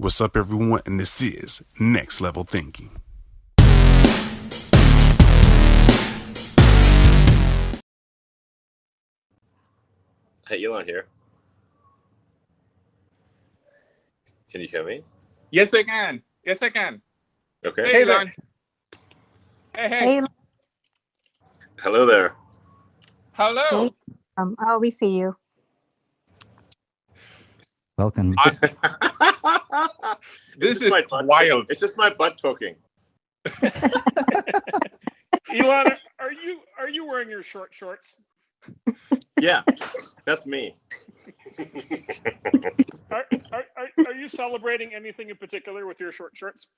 What's up, everyone? And this is Next Level Thinking. Hey, Elon here. Can you hear me? Yes, I can. Okay. Hey, Elon. Hey. Hello there. Hello. Hey. We see you. Welcome. This is wild. It's just my butt talking. Elon, are you wearing your short shorts? Yeah, that's me. Are you celebrating anything in particular with your short shorts?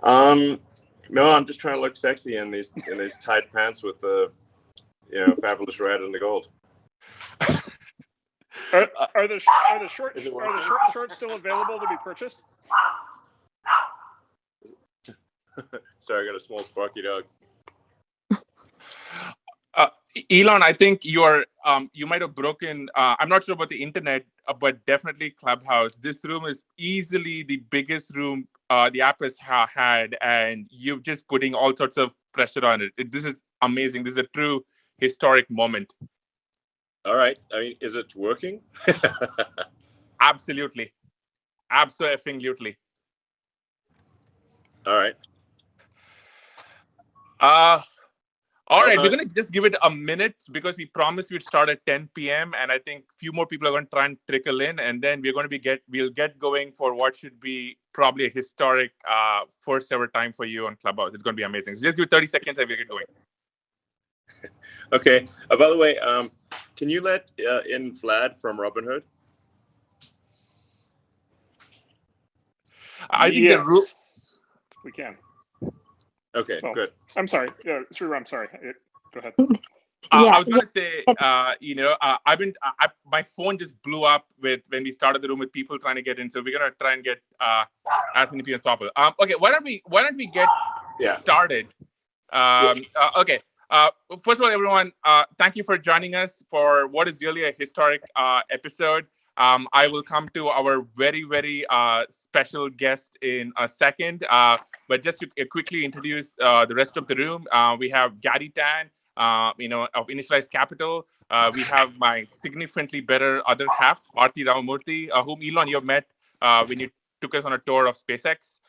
No, I'm just trying to look sexy in these tight pants with the fabulous red and the gold. Are the short shorts still available to be purchased? Sorry, I got a small Sparky dog. Elon, I think you might have broken. I'm not sure about the internet, but definitely Clubhouse. This room is easily the biggest room the app has had, and you're just putting all sorts of pressure on it. This is amazing. This is a true historic moment. All right. I mean, is it working? Absolutely. Absolutely. All right. All right, we're going to just give it a minute because we promised we'd start at 10 p.m. and I think a few more people are going to try and trickle in, and then we're going to we'll get going for what should be probably a historic first ever time for you on Clubhouse. It's going to be amazing. So just give 30 seconds and we'll get going. Okay. By the way, can you let in Vlad from Robinhood? I think we can. Okay, good. I'm sorry. Sriram, I'm sorry. Go ahead. I was going to say, my phone just blew up when we started the room with people trying to get in. So we're going to try and get as many people as possible. Okay, why don't we get started? Okay. First of all, everyone, thank you for joining us for what is really a historic episode. I will come to our very, very special guest in a second. But just to quickly introduce the rest of the room, we have Gary Tan, of Initialized Capital. We have my significantly better other half, Aarti Ramamurthy, whom Elon you have met when you took us on a tour of SpaceX.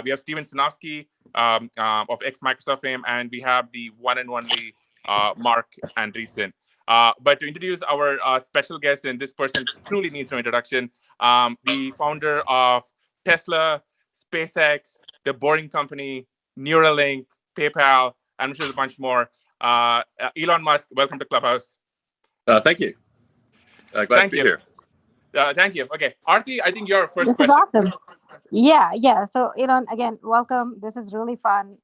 We have Steven Sinofsky of ex-Microsoft fame, and we have the one and only Mark Andreessen. But to introduce our special guest, and this person truly needs no introduction, the founder of Tesla, SpaceX, The Boring Company, Neuralink, PayPal, and I'm sure there's a bunch more. Elon Musk, welcome to Clubhouse. Thank you. Glad to be here. Thank you. Okay, Aarti, I think you're first. This is awesome. Yeah. So Elon, again, welcome. This is really fun.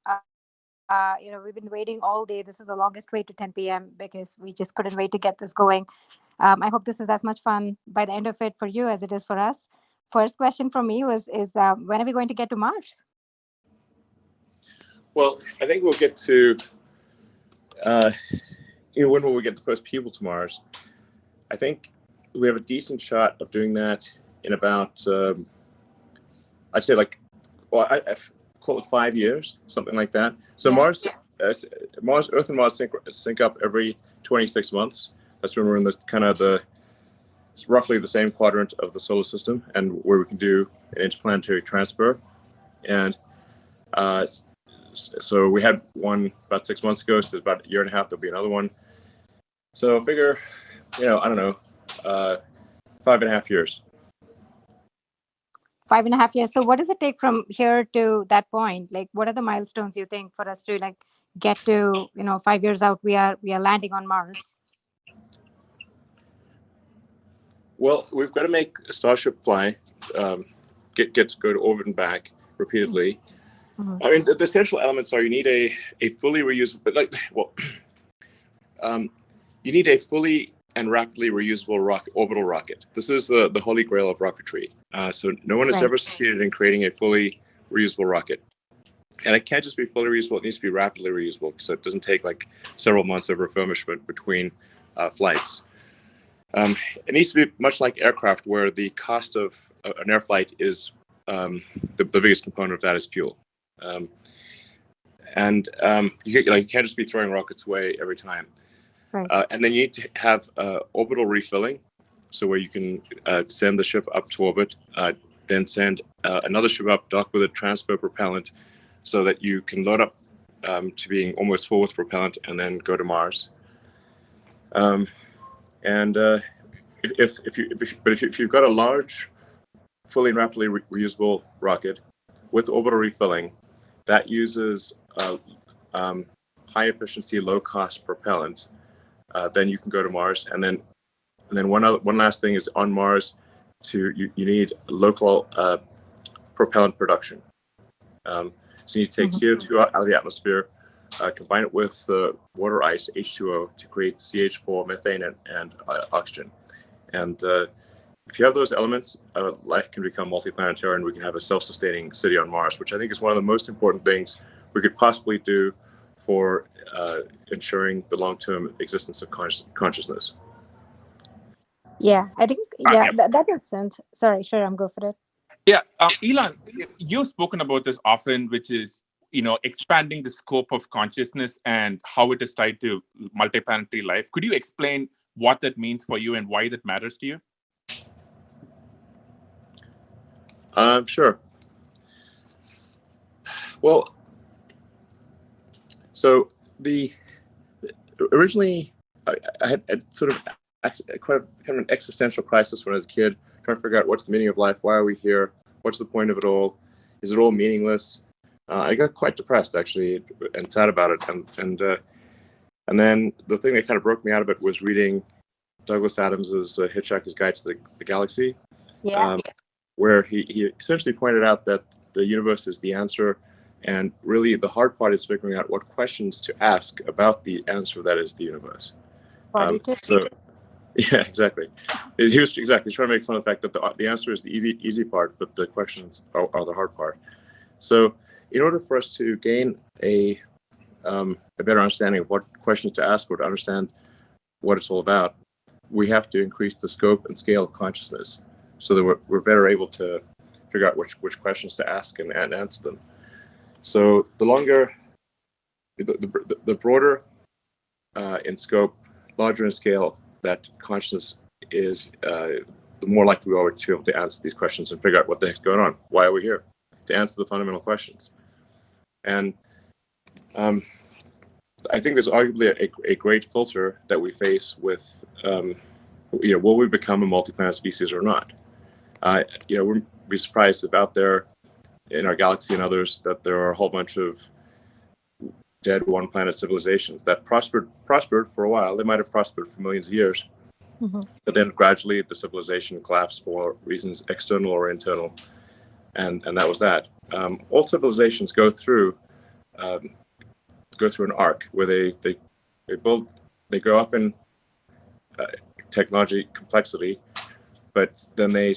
We've been waiting all day. This is the longest wait to 10 p.m. because we just couldn't wait to get this going. I hope this is as much fun by the end of it for you as it is for us. First question from me is when are we going to get to Mars? Well, I think we'll get to, when will we get the first people to Mars? I think we have a decent shot of doing that in about, I'd say I call it 5 years, something like that. So Earth and Mars sync up every 26 months. That's when we're in it's roughly the same quadrant of the solar system, and where we can do an interplanetary transfer. And so we had one about 6 months ago. So about a year and a half, there'll be another one. So figure, I don't know, 5.5 years. 5.5 years. So what does it take from here to that point? Like, what are the milestones you think for us to get to, 5 years out, we are landing on Mars? Well, we've got to make a Starship fly, get to go to orbit and back repeatedly. Mm-hmm. I mean, the essential elements are you need a fully reusable, you need a fully and rapidly reusable orbital rocket. This is the holy grail of rocketry. So no one has ever succeeded in creating a fully reusable rocket. And it can't just be fully reusable, it needs to be rapidly reusable, so it doesn't take several months of refurbishment between flights. It needs to be much like aircraft, where the cost of an air flight is the biggest component of that is fuel. You can't just be throwing rockets away every time. Right. And then you need to have orbital refilling, so where you can send the ship up to orbit, then send another ship up, dock with a transfer propellant, so that you can load up to being almost full with propellant, and then go to Mars. If you've got a large, fully and rapidly reusable rocket with orbital refilling that uses high efficiency, low cost propellant, then you can go to Mars. And then one last thing is, on Mars, you need local propellant production. So you take CO2 out of the atmosphere, combine it with water ice, H2O, to create CH4, methane, and oxygen. And if you have those elements, life can become multiplanetary, and we can have a self-sustaining city on Mars, which I think is one of the most important things we could possibly do for ensuring the long-term existence of consciousness. Yeah, I think, that makes sense. Sorry, sure, I'm go for it. Yeah, Elon, you've spoken about this often, which is, expanding the scope of consciousness and how it is tied to multiplanetary life. Could you explain what that means for you and why that matters to you? Sure. Well, so originally I had sort of kind of an existential crisis when I was a kid, trying to figure out what's the meaning of life, why are we here, what's the point of it all, is it all meaningless? I got quite depressed, actually, and sad about it. And then the thing that kind of broke me out of it was reading Douglas Adams's Hitchhiker's Guide to the Galaxy, where he essentially pointed out that the universe is the answer, and really the hard part is figuring out what questions to ask about the answer that is the universe. Yeah, exactly. He was trying to make fun of the fact that the answer is the easy part, but the questions are the hard part. So in order for us to gain a better understanding of what questions to ask or to understand what it's all about, we have to increase the scope and scale of consciousness so that we're better able to figure out which questions to ask and answer them. So the longer, the broader in scope, larger in scale that consciousness is, the more likely we are to be able to answer these questions and figure out what the heck's going on. Why are we here? To answer the fundamental questions. And I think there's arguably a great filter that we face with, will we become a multi-planet species or not? We'd be surprised if out there in our galaxy and others that there are a whole bunch of dead one-planet civilizations that prospered for a while. They might have prospered for millions of years, but then gradually the civilization collapsed for reasons external or internal, and that was that. All civilizations go through an arc where they go up in technology complexity, but then they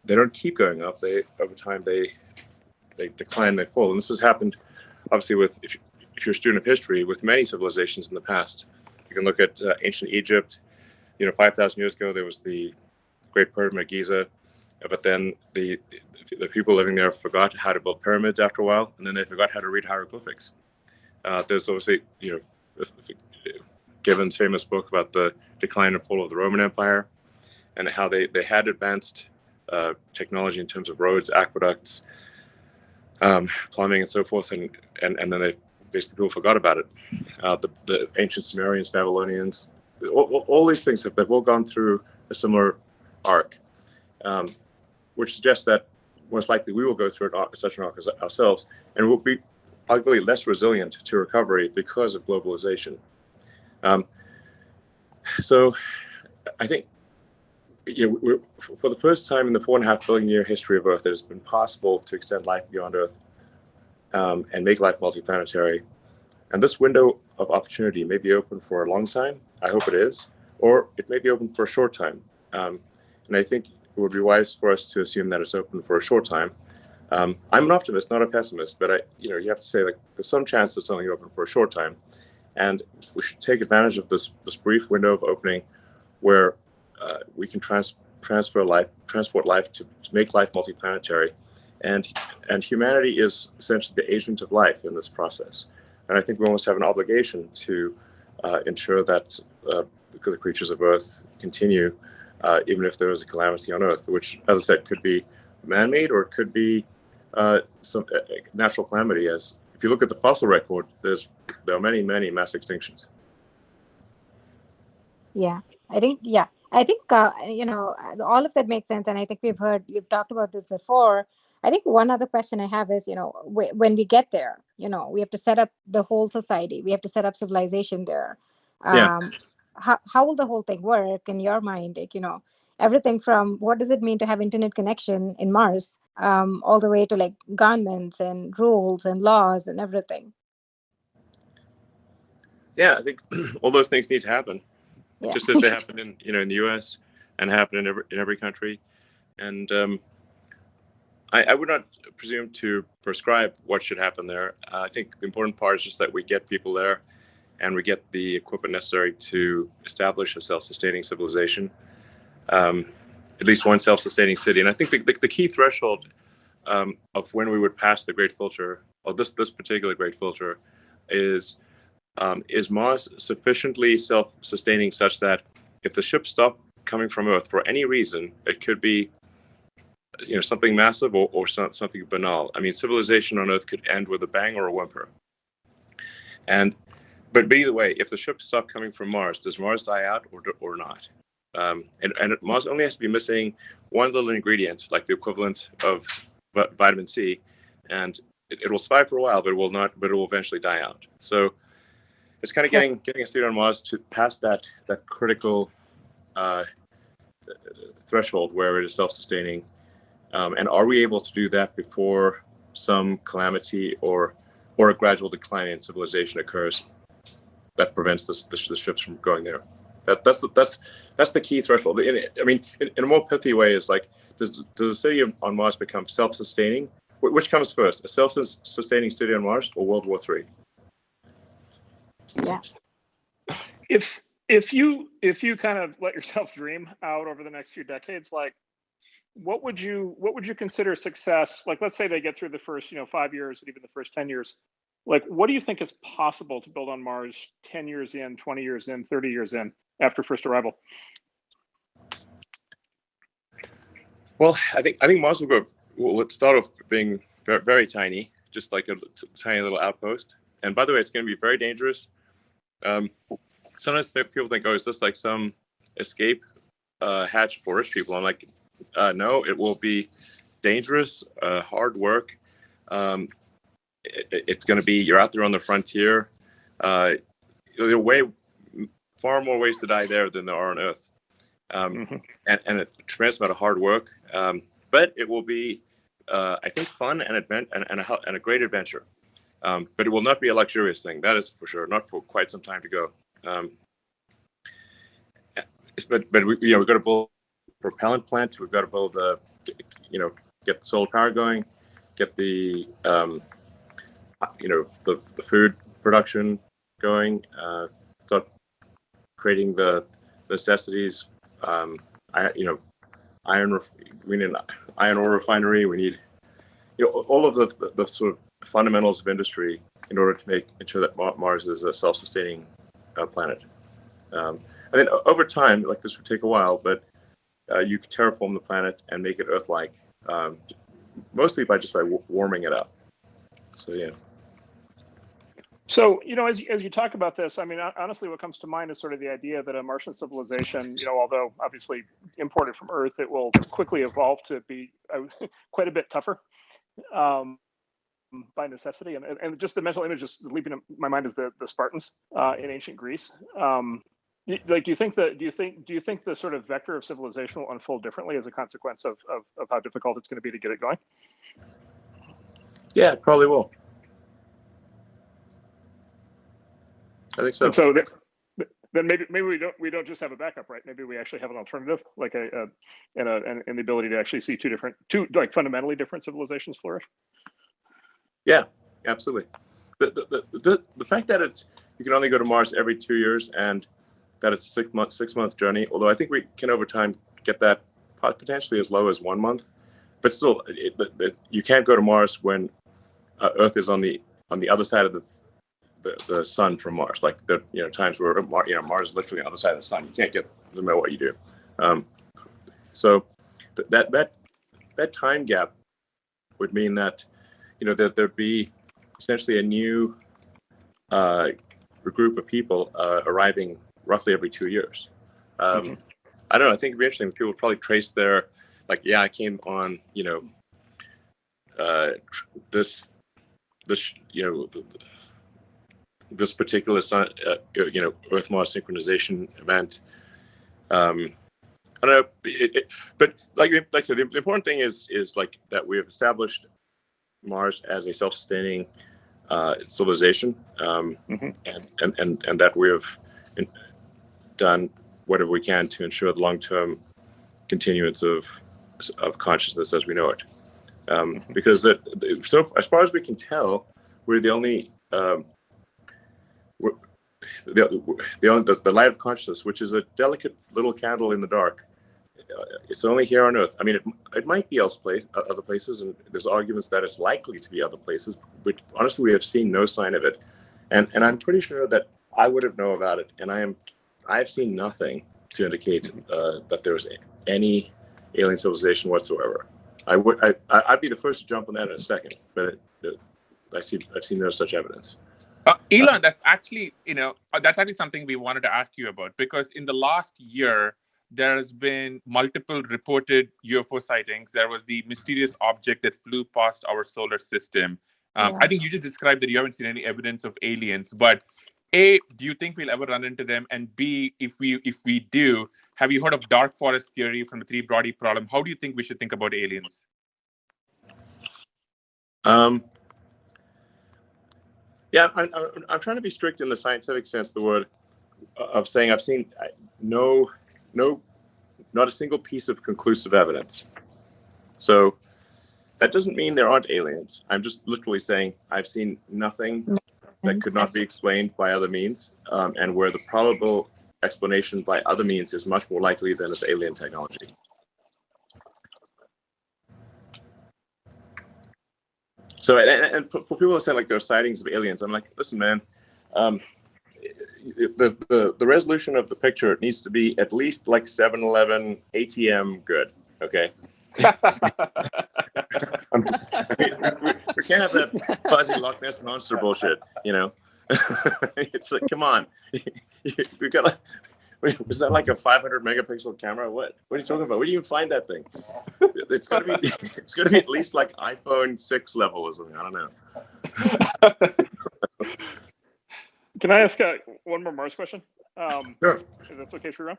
don't keep going up. Over time they decline, they fall, and this has happened obviously with, if you're a student of history, with many civilizations in the past. You can look at ancient Egypt. 5,000 years ago there was the Great Pyramid of Giza, but then the people living there forgot how to build pyramids after a while, and then they forgot how to read hieroglyphics. There's obviously, Gibbon's famous book about the decline and fall of the Roman Empire, and how they had advanced technology in terms of roads, aqueducts, plumbing, and so forth, and then people forgot about it. The ancient Sumerians, Babylonians, all these things they've all gone through a similar arc, which suggests that most likely we will go through such an arc ourselves, and we'll be arguably less resilient to recovery because of globalization. So I think for the first time in the 4.5 billion year history of Earth, it has been possible to extend life beyond Earth and make life multiplanetary. And this window of opportunity may be open for a long time. I hope it is, or it may be open for a short time. And I think it would be wise for us to assume that it's open for a short time. I'm an optimist, not a pessimist, but you have to say, there's some chance it's only open for a short time, and we should take advantage of this brief window of opening where we can transport life to make life multiplanetary, and humanity is essentially the agent of life in this process. And I think we almost have an obligation to ensure that the creatures of Earth continue, even if there is a calamity on Earth, which, as I said, could be man-made or it could be some natural calamity. As if you look at the fossil record, there are many mass extinctions. Yeah, I think, all of that makes sense. And I think you've talked about this before. I think one other question I have is, when we get there, we have to set up the whole society. We have to set up civilization there. Yeah. How will the whole thing work in your mind? Like, everything from what does it mean to have internet connection in Mars, all the way to like governments and rules and laws and everything. Yeah, I think all those things need to happen. Yeah. Just as they happen in the U.S. and happen in every country. And I would not presume to prescribe what should happen there. I think the important part is just that we get people there and we get the equipment necessary to establish a self-sustaining civilization, at least one self-sustaining city. And I think the key threshold of when we would pass the great filter, or this particular great filter, is Mars sufficiently self-sustaining such that if the ships stop coming from Earth for any reason, it could be something massive or something banal. I mean, civilization on Earth could end with a bang or a whimper. But either way, if the ships stop coming from Mars, does Mars die out or not? And Mars only has to be missing one little ingredient, like the equivalent of vitamin C, and it will survive for a while, but it will eventually die out. So it's kind of getting a state on Mars to pass that critical threshold where it is self-sustaining. And are we able to do that before some calamity or a gradual decline in civilization occurs that prevents the ships from going there? That's the key threshold. I mean, in a more pithy way, is like, does the city on Mars become self-sustaining? Which comes first, a self-sustaining city on Mars or World War III? Yeah. If you kind of let yourself dream out over the next few decades, like what would you consider success? Like, let's say they get through the first 5 years and even the first 10 years. Like, what do you think is possible to build on Mars 10 years in, 20 years in, 30 years in after first arrival? Well, I think Mars will go. Well, let's start off being very, very tiny, just like a tiny little outpost. And by the way, it's going to be very dangerous. Sometimes people think, oh, is this like some escape hatch for rich people? I'm like, no, it will be dangerous, hard work. It's going to be, you're out there on the frontier. There are far more ways to die there than there are on Earth. And a tremendous amount of hard work. But it will be, I think, fun and a great adventure. But it will not be a luxurious thing. That is for sure. Not for quite some time to go. But we've got to build a propellant plant. We've got to build get the solar power going, get the the food production going, start creating the necessities. We need an iron ore refinery. We need all of the sort of fundamentals of industry in order to ensure that Mars is a self-sustaining planet. I think over time, like, this would take a while, but you could terraform the planet and make it Earth-like, mostly by warming it up. So yeah. So, as you talk about this, I mean, honestly, what comes to mind is sort of the idea that a Martian civilization, although obviously imported from Earth, it will quickly evolve to be quite a bit tougher by necessity. And just the mental image just leaping in my mind is the Spartans in ancient Greece. Like, do you think the sort of vector of civilization will unfold differently as a consequence of how difficult it's going to be to get it going? Yeah, it probably will. I think so. And so then maybe we don't just have a backup, right? Maybe we actually have an alternative, like and the ability to actually see two like fundamentally different civilizations flourish. Yeah, absolutely. The fact that you can only go to Mars every 2 years and that it's a 6 month journey, although I think we can over time get that potentially as low as 1 month, but still, you can't go to Mars when Earth is on the other side of the sun from Mars. Like the times where Mars is literally on the other side of the sun. You can't get no matter what you do. So that time gap would mean that that there'd be essentially a new group of people arriving roughly every 2 years. I don't know. I think it'd be interesting. People would probably trace their I came on this this particular sun, Earth Mars synchronization event. I don't know, but like I said, the important thing is like that we have established Mars as a self-sustaining civilization, and that we have done whatever we can to ensure the long-term continuance of consciousness as we know it. Because so as far as we can tell, we're the only the light of consciousness, which is a delicate little candle in the dark. It's only here on Earth. I mean, it might be other places, and there's arguments that it's likely to be other places, but honestly, we have seen no sign of it. And I'm pretty sure that I would have known about it, and I've seen nothing to indicate that there's any alien civilization whatsoever. I'd be the first to jump on that in a second, but I've seen no such evidence. Elon, that's actually something we wanted to ask you about, because in the last year, there has been multiple reported UFO sightings. There was the mysterious object that flew past our solar system. I think you just described that you haven't seen any evidence of aliens, but A, do you think we'll ever run into them? And B, if we do, have you heard of dark forest theory from the three body problem? How do you think we should think about aliens? Yeah, I'm trying to be strict in the scientific sense of the word, of saying I've seen not a single piece of conclusive evidence. So that doesn't mean there aren't aliens. I'm just literally saying I've seen nothing that could not be explained by other means, and where the probable explanation by other means is much more likely than this alien technology. So, and for people that say like there are sightings of aliens, I'm like, listen, man, the resolution of the picture needs to be at least like 7-Eleven ATM good, okay? We can't have that fuzzy Loch Ness Monster bullshit, It's like, come on, we've got was that like a 500 megapixel camera? What are you talking about? Where do you even find that thing? It's gonna be at least like iPhone 6 level or something. I don't know. Can I ask one more Mars question? Sure. If that's okay for you.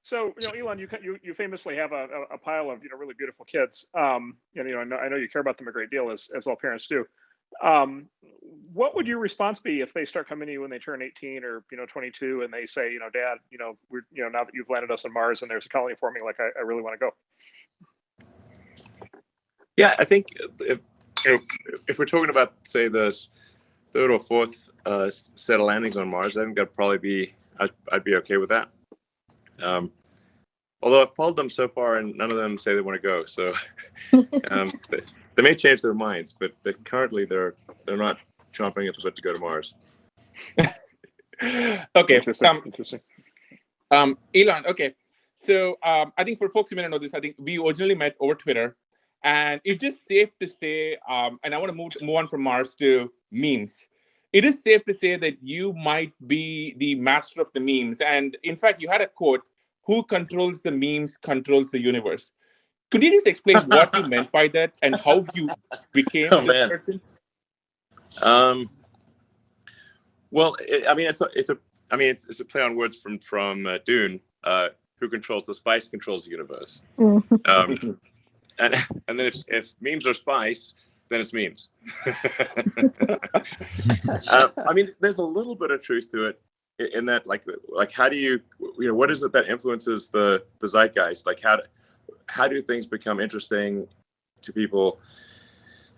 So Elon, you famously have a pile of really beautiful kids. I know you care about them a great deal, as all parents do. What would your response be if they start coming to you when they turn 18 or 22 and they say, Dad, we're now that you've landed us on Mars and there's a colony forming, like I really want to go? Yeah, I think if we're talking about, say, the third or fourth set of landings on Mars, I think that'd probably be I'd be okay with that. Although I've polled them so far and none of them say they want to go, so they may change their minds, but currently they're not chomping at the bit to go to Mars. Okay. Interesting. Elon, okay. So I think for folks who may not know this, I think we originally met over Twitter, and it's just safe to say, and I want to move on from Mars to memes. It is safe to say that you might be the master of the memes. And in fact, you had a quote, "Who controls the memes controls the universe." Could you just explain what you meant by that and how you became this person? Well, it's a play on words from Dune. Who controls the spice controls the universe. And then if memes are spice, then it's memes. There's a little bit of truth to it in that, like how do you what is it that influences the zeitgeist? Like how do things become interesting to people?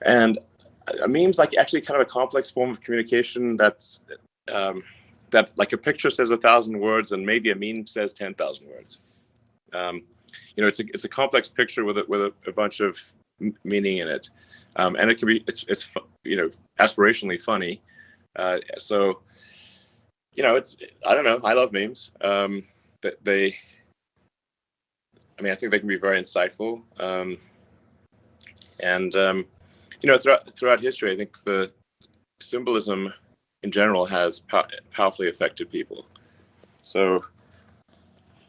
And memes like actually kind of a complex form of communication that's that like a picture says 1,000 words and maybe a meme says 10,000 words. it's a complex picture with a bunch of meaning in it, and it can be it's aspirationally funny. So it's I don't know. I love memes. I think they can be very insightful. Throughout history, I think the symbolism in general has powerfully affected people. So,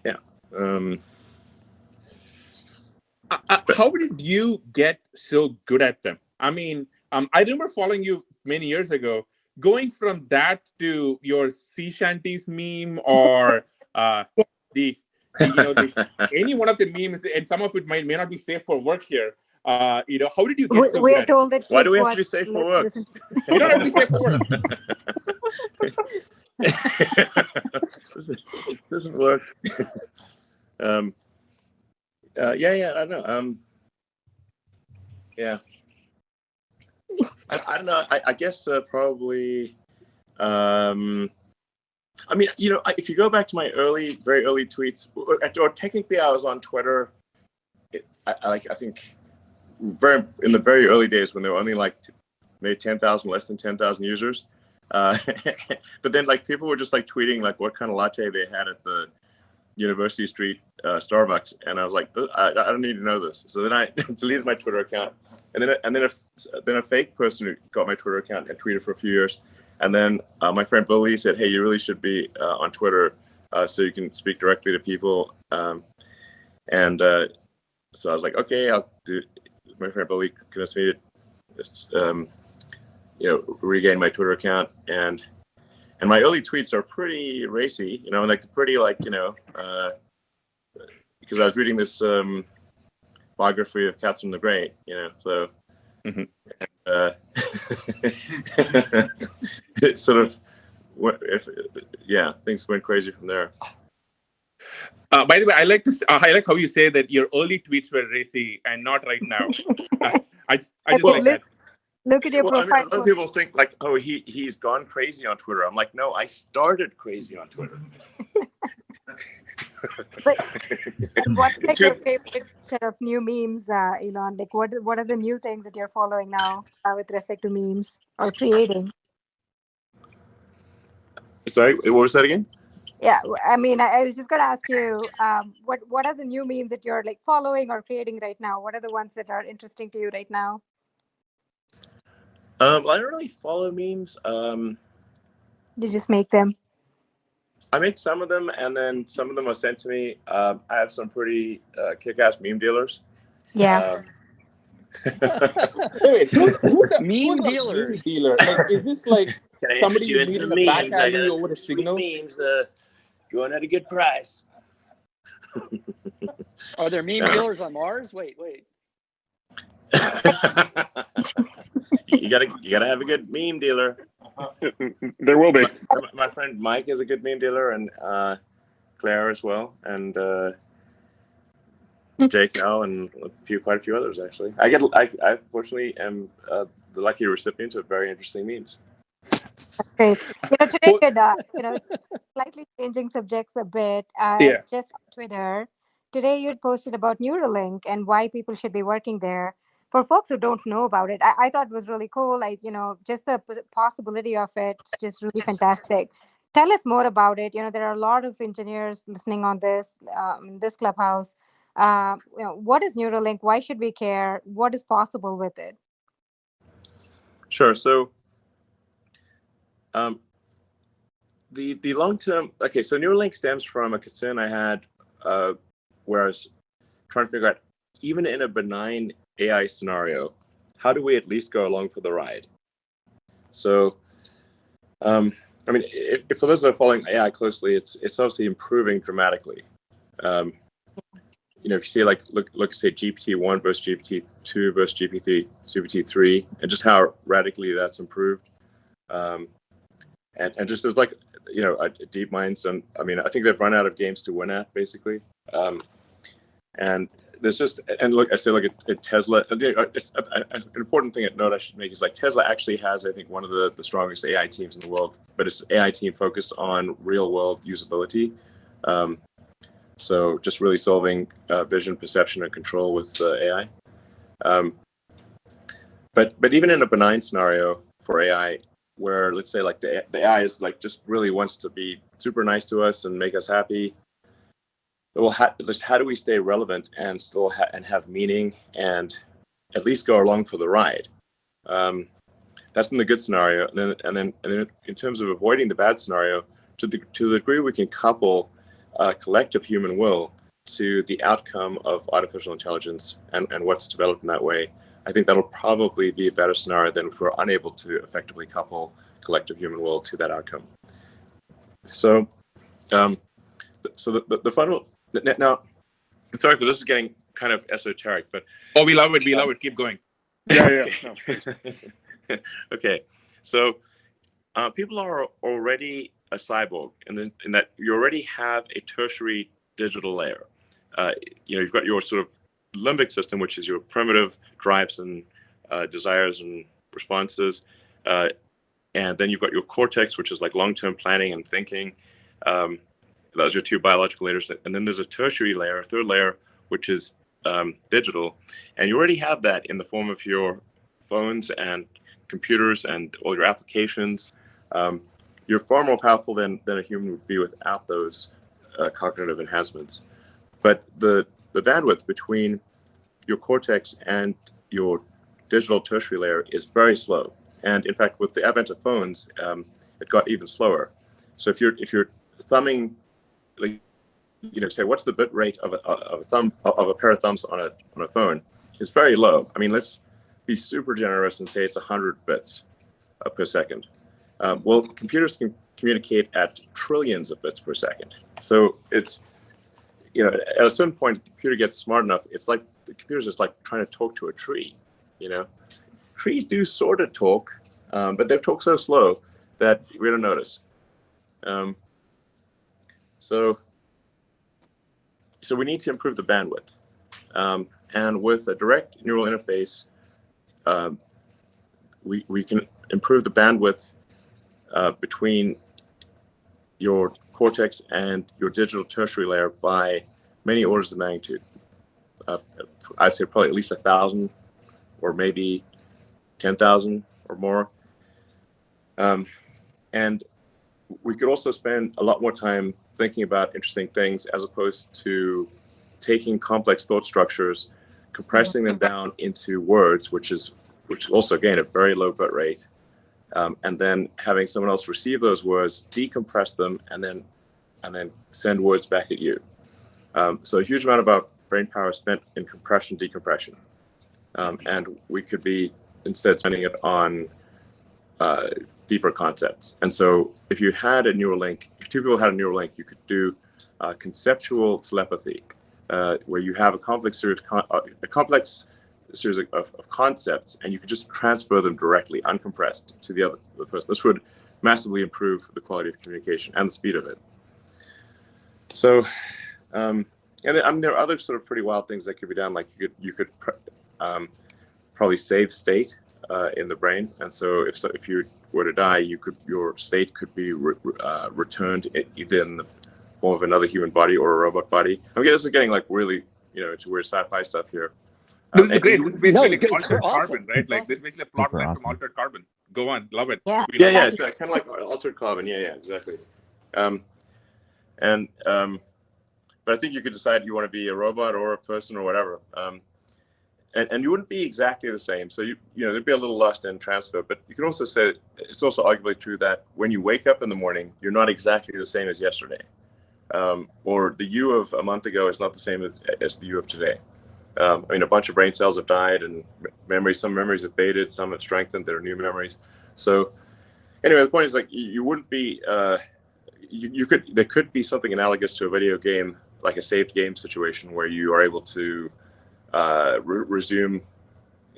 yeah. How did you get so good at them? I mean, I remember following you many years ago. Going from that to your sea shanties meme or the any one of the memes, and some of it may not be safe for work here. How did you get so We good are at told that Why do kids we have watch. to be safe for work? You don't have to be safe for work. This doesn't work. I don't know. Yeah. I don't know. I guess probably. If you go back to my very early tweets, or technically I was on Twitter. I think in the very early days when there were only like maybe 10,000, less than 10,000 users. But then people were just tweeting what kind of latte they had at the University Street Starbucks, and I was like, I don't need to know this. So then I deleted my Twitter account, and then a fake person who got my Twitter account and tweeted for a few years, and then my friend Bill Lee said, hey, you really should be on Twitter so you can speak directly to people, so I was like, okay, I'll do. My friend Bill Lee convinced me to regain my Twitter account, and my early tweets are pretty racy, because I was reading this biography of Catherine the Great, so it sort of, things went crazy from there. By the way, I like how you say that your early tweets were racy and not right now. I just like that. Look at your profile. Other people think he's gone crazy on Twitter. I'm like, no, I started crazy on Twitter. But what's your favorite set of new memes, Elon? What are the new things that you're following now with respect to memes or creating? Sorry, what was that again? Yeah, I mean, I was just going to ask you, what are the new memes that you're following or creating right now? What are the ones that are interesting to you right now? I don't really follow memes. You just make them? I make some of them, and then some of them are sent to me. I have some pretty kick-ass meme dealers. Yeah. Wait, who's a meme dealer? Is this somebody you meet in the back alley over a signal? Memes going at a good price. Are there meme dealers on Mars? Wait. You gotta have a good meme dealer. There will be. My friend Mike is a good meme dealer, and Claire as well, and Jake L, and quite a few others actually. I fortunately am the lucky recipient of very interesting memes. Great. Today, slightly changing subjects a bit. Just on Twitter, today you'd posted about Neuralink and why people should be working there. For folks who don't know about it, I thought it was really cool. Just the possibility of it, it's just really fantastic. Tell us more about it. There are a lot of engineers listening on this Clubhouse. What is Neuralink? Why should we care? What is possible with it? Sure. So, the long term. Okay, so Neuralink stems from a concern I had, where I was trying to figure out, even in a benign AI scenario, how do we at least go along for the ride? So, if for those that are following AI closely, it's obviously improving dramatically. If you see look say GPT-1 versus GPT-2 versus GPT-3, and just how radically that's improved, and just there's deep minds, and I think they've run out of games to win at basically, and there's just, and look at Tesla. It's an important thing at note I should make is Tesla actually has, I think, one of the strongest AI teams in the world, but it's an AI team focused on real world usability. So just really solving vision, perception, and control with AI. But even in a benign scenario for AI, where let's say like the AI is like just really wants to be super nice to us and make us happy. Well, how do we stay relevant and still have meaning and at least go along for the ride? That's in the good scenario, and then in terms of avoiding the bad scenario, to the degree we can couple collective human will to the outcome of artificial intelligence and what's developed in that way, I think that'll probably be a better scenario than if we're unable to effectively couple collective human will to that outcome. So, the final now. Sorry, but this is getting kind of esoteric, but we love it. We love it. Keep going. Yeah. No. Okay, so people are already a cyborg, in that you already have a tertiary digital layer. You've got your sort of limbic system, which is your primitive drives and desires and responses, and then you've got your cortex, which is like long-term planning and thinking. Those are two biological layers, and then there's a tertiary layer, a third layer, which is digital, and you already have that in the form of your phones and computers and all your applications. You're far more powerful than a human would be without those cognitive enhancements. But the bandwidth between your cortex and your digital tertiary layer is very slow. And in fact, with the advent of phones, it got even slower. So if you're thumbing, like, say, what's the bit rate of a pair of thumbs on a phone? It's very low. I mean, let's be super generous and say it's 100 bits per second. Well, computers can communicate at trillions of bits per second. So it's, at a certain point, the computer gets smart enough. It's like the computer's just like trying to talk to a tree. Trees do sort of talk, but they talk so slow that we don't notice. So we need to improve the bandwidth, and with a direct neural interface, we can improve the bandwidth between your cortex and your digital tertiary layer by many orders of magnitude. I'd say probably at least 1,000, or maybe 10,000 or more. And we could also spend a lot more time thinking about interesting things, as opposed to taking complex thought structures, compressing them down into words, which is also, again, a very low bit rate, and then having someone else receive those words, decompress them, and then send words back at you. So a huge amount of our brain power is spent in compression, decompression, and we could be instead spending it on deeper concepts. And so if you had a Neuralink, if two people had a Neuralink, you could do conceptual telepathy, where you have a complex series of concepts, and you could just transfer them directly, uncompressed, to the other person. This would massively improve the quality of communication and the speed of it. So, and there are other sort of pretty wild things that could be done. Like you could probably save state in the brain, and so if you were to die, your state could be returned either in the form of another human body or a robot body. I mean, this is getting like really, it's weird sci-fi stuff here. This is great. This is basically it's altered awesome. carbon, right? Like this is basically a plot line from Altered Carbon. Go on, love it. Yeah. Yeah, it's kind of like Altered Carbon. Yeah, exactly. But I think you could decide you want to be a robot or a person or whatever. And you wouldn't be exactly the same. So there'd be a little lost in transfer. But you can also say it's also arguably true that when you wake up in the morning, you're not exactly the same as yesterday, or the you of a month ago is not the same as the you of today. I mean, a bunch of brain cells have died, and some memories have faded, some have strengthened. There are new memories. So anyway, the point is, like, you wouldn't be. There could be something analogous to a video game, like a saved game situation, where you are able to resume,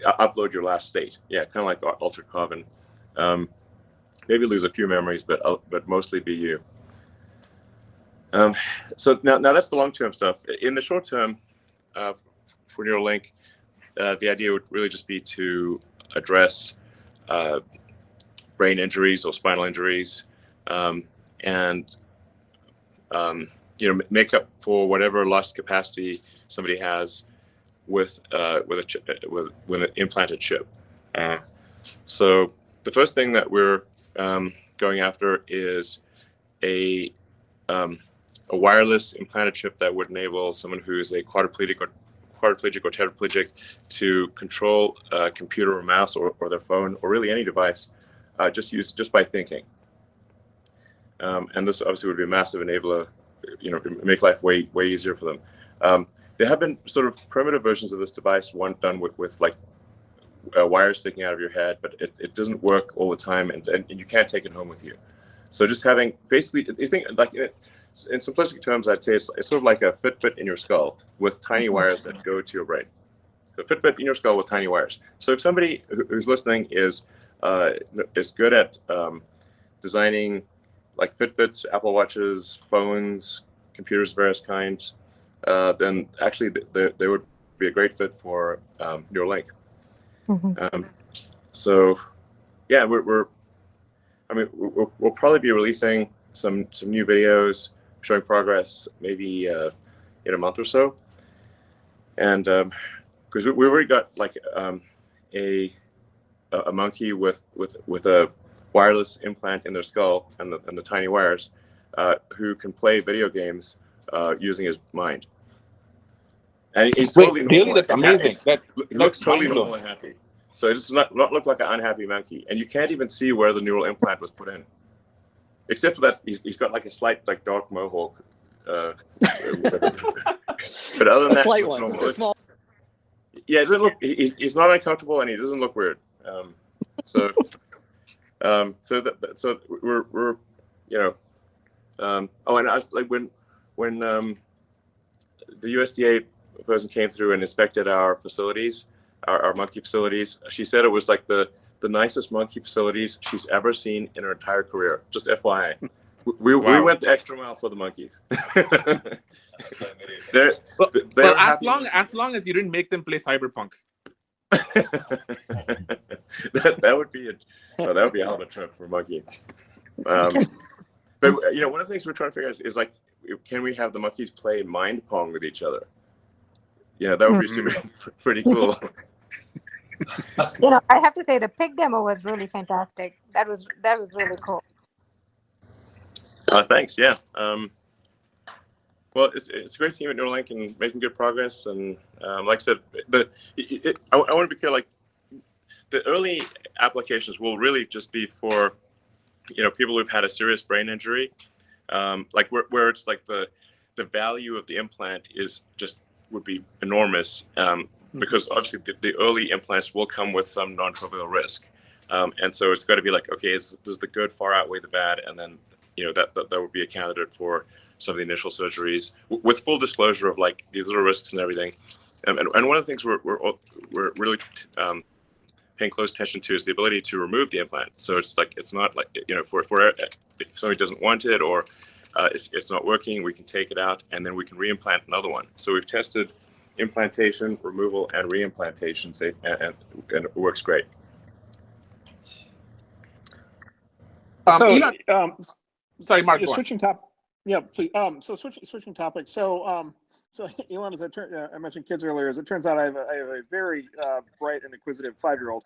upload your last state. Yeah, kind of like Altered Carbon. Maybe lose a few memories, but mostly be you. So now that's the long-term stuff. In the short term, for Neuralink, the idea would really just be to address brain injuries or spinal injuries, and make up for whatever lost capacity somebody has with an implanted chip. So the first thing that we're going after is a wireless implanted chip that would enable someone who is a quadriplegic or tetraplegic to control a computer or mouse or their phone or really any device just by thinking. And this obviously would be a massive enabler, make life way easier for them. There have been sort of primitive versions of this device, one done with like wires sticking out of your head, but it doesn't work all the time, and you can't take it home with you. So just having, basically, you think, like, in simplistic terms, I'd say it's sort of like a Fitbit in your skull with tiny wires that go to your brain. So Fitbit in your skull with tiny wires. So if somebody who's listening is good at designing like Fitbits, Apple Watches, phones, computers of various kinds, then actually they would be a great fit for Neuralink. So yeah, we'll probably be releasing some new videos showing progress maybe in a month or so, and because we already got like a monkey with a wireless implant in their skull and the tiny wires, who can play video games using his mind. And he's totally normal. Really? That's amazing. He looks totally normal and happy. So it does not look like an unhappy monkey. And you can't even see where the neural implant was put in. Except for that, he's got like a slight like dark mohawk. But other than that, slight looks one. normal. Just a small. Yeah, it doesn't look. He's not uncomfortable, and he doesn't look weird. So we're and I was like when the USDA person came through and inspected our facilities, our monkey facilities, she said it was like the nicest monkey facilities she's ever seen in her entire career. Just FYI. We went the extra mile for the monkeys. as long as you didn't make them play Cyberpunk. that would be a hell of a trip for a monkey. But one of the things we're trying to figure out is like, can we have the monkeys play mind Pong with each other? That would be pretty cool. I have to say the pig demo was really fantastic. That was really cool. Thanks. Yeah. Well, it's a great team at Neuralink and making good progress. And like I said, I want to be clear. Like the early applications will really just be for people who've had a serious brain injury, like where it's like the value of the implant would be enormous, because obviously the early implants will come with some non-trivial risk, and so it's got to be like, okay, does the good far outweigh the bad, and then that would be a candidate for some of the initial surgeries with full disclosure of like these little risks and everything. And one of the things we're really paying close attention to is the ability to remove the implant. So it's not like if somebody doesn't want it or it's not working, we can take it out and then we can reimplant another one. So we've tested implantation, removal, and reimplantation, and it works great. Sorry, Mark. Switching top. Yeah, please. So switching topics. So Elon, as I mentioned kids earlier, as it turns out, I have a very bright and inquisitive 5-year-old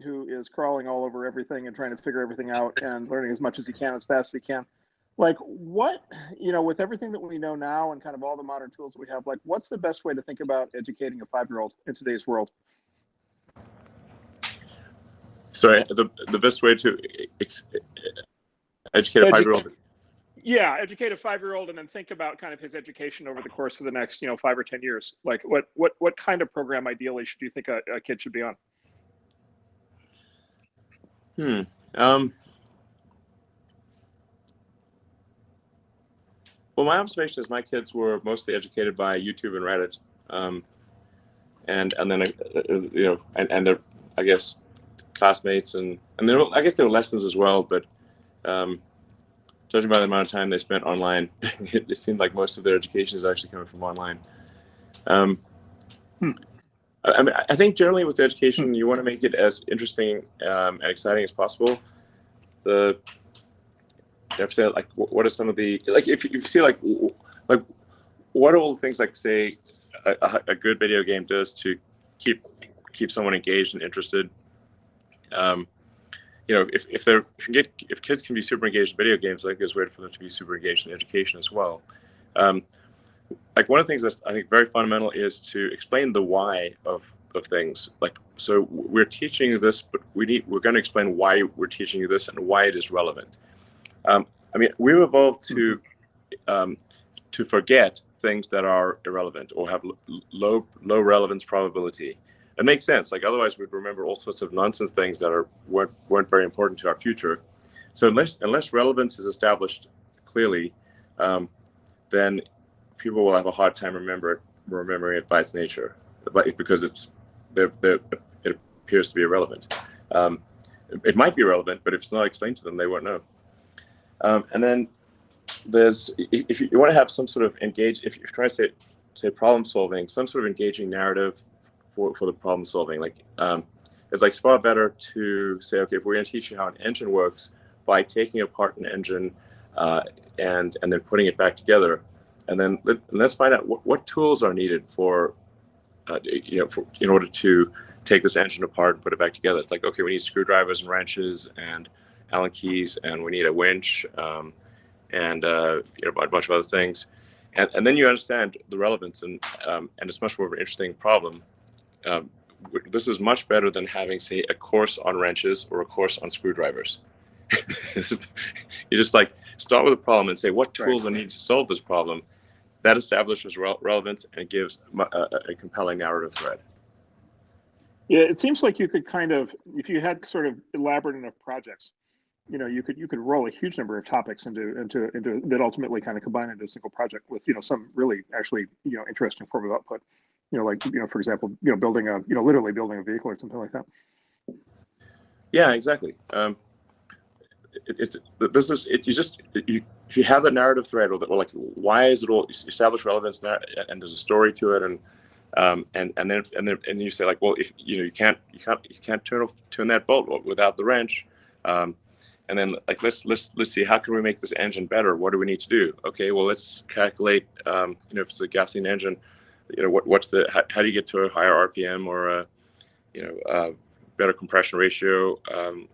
who is crawling all over everything and trying to figure everything out and learning as much as he can as fast as he can. Like, what, with everything that we know now and kind of all the modern tools that we have, like, what's the best way to think about educating a 5-year-old in today's world? Sorry, the best way to educate a 5-year-old. Yeah, educate a 5-year-old and then think about kind of his education over the course of the next, 5 or 10 years. Like, what kind of program ideally should you think a kid should be on? Well, my observation is my kids were mostly educated by YouTube and Reddit, and then and their, I guess, classmates and I guess there were lessons as well, but judging by the amount of time they spent online, it seemed like most of their education is actually coming from online. I think generally with education, you want to make it as interesting and exciting as possible. have said like what are some of the like if you see like what are all the things like say a good video game does to keep someone engaged and interested. You know, if kids can be super engaged in video games, I think there's a way for them to be super engaged in education as well. Like one of the things that's I think very fundamental is to explain the why of things. Like, so we're teaching you this, but we're going to explain why we're teaching you this and why it is relevant. I mean, we've evolved to forget things that are irrelevant or have low relevance probability. It makes sense. Like otherwise, we'd remember all sorts of nonsense things that weren't very important to our future. So unless relevance is established clearly, then people will have a hard time remembering it by its nature, because it appears to be irrelevant. It might be relevant, but if it's not explained to them, they won't know. And then if you want to have some sort of if you're trying to say problem solving, some sort of engaging narrative for the problem solving, like it's far better to say, okay, if we're going to teach you how an engine works by taking apart an engine and then putting it back together, and then let's find out what tools are needed for in order to take this engine apart and put it back together. It's like, okay, we need screwdrivers and wrenches and Allen keys, and we need a winch and a bunch of other things, and then you understand the relevance, and it's much more of an interesting problem. This is much better than having, say, a course on wrenches or a course on screwdrivers. You just like start with a problem and say what tools are needed to solve this problem. That establishes relevance and gives a compelling narrative thread. Yeah, it seems like you could kind of, if you had sort of elaborate enough projects, you could roll a huge number of topics into that ultimately kind of combine into a single project with some really actually interesting form of output. Like for example, building a literally building a vehicle or something like that. Yeah, exactly. If you have the narrative thread, or like why is it all establish relevance and there's a story to it, and then you say like, well, if you can't turn that bolt without the wrench, and then like let's see, how can we make this engine better? What do we need to do? Okay, well, let's calculate if it's a gasoline engine, how do you get to a higher RPM or a better compression ratio? I'm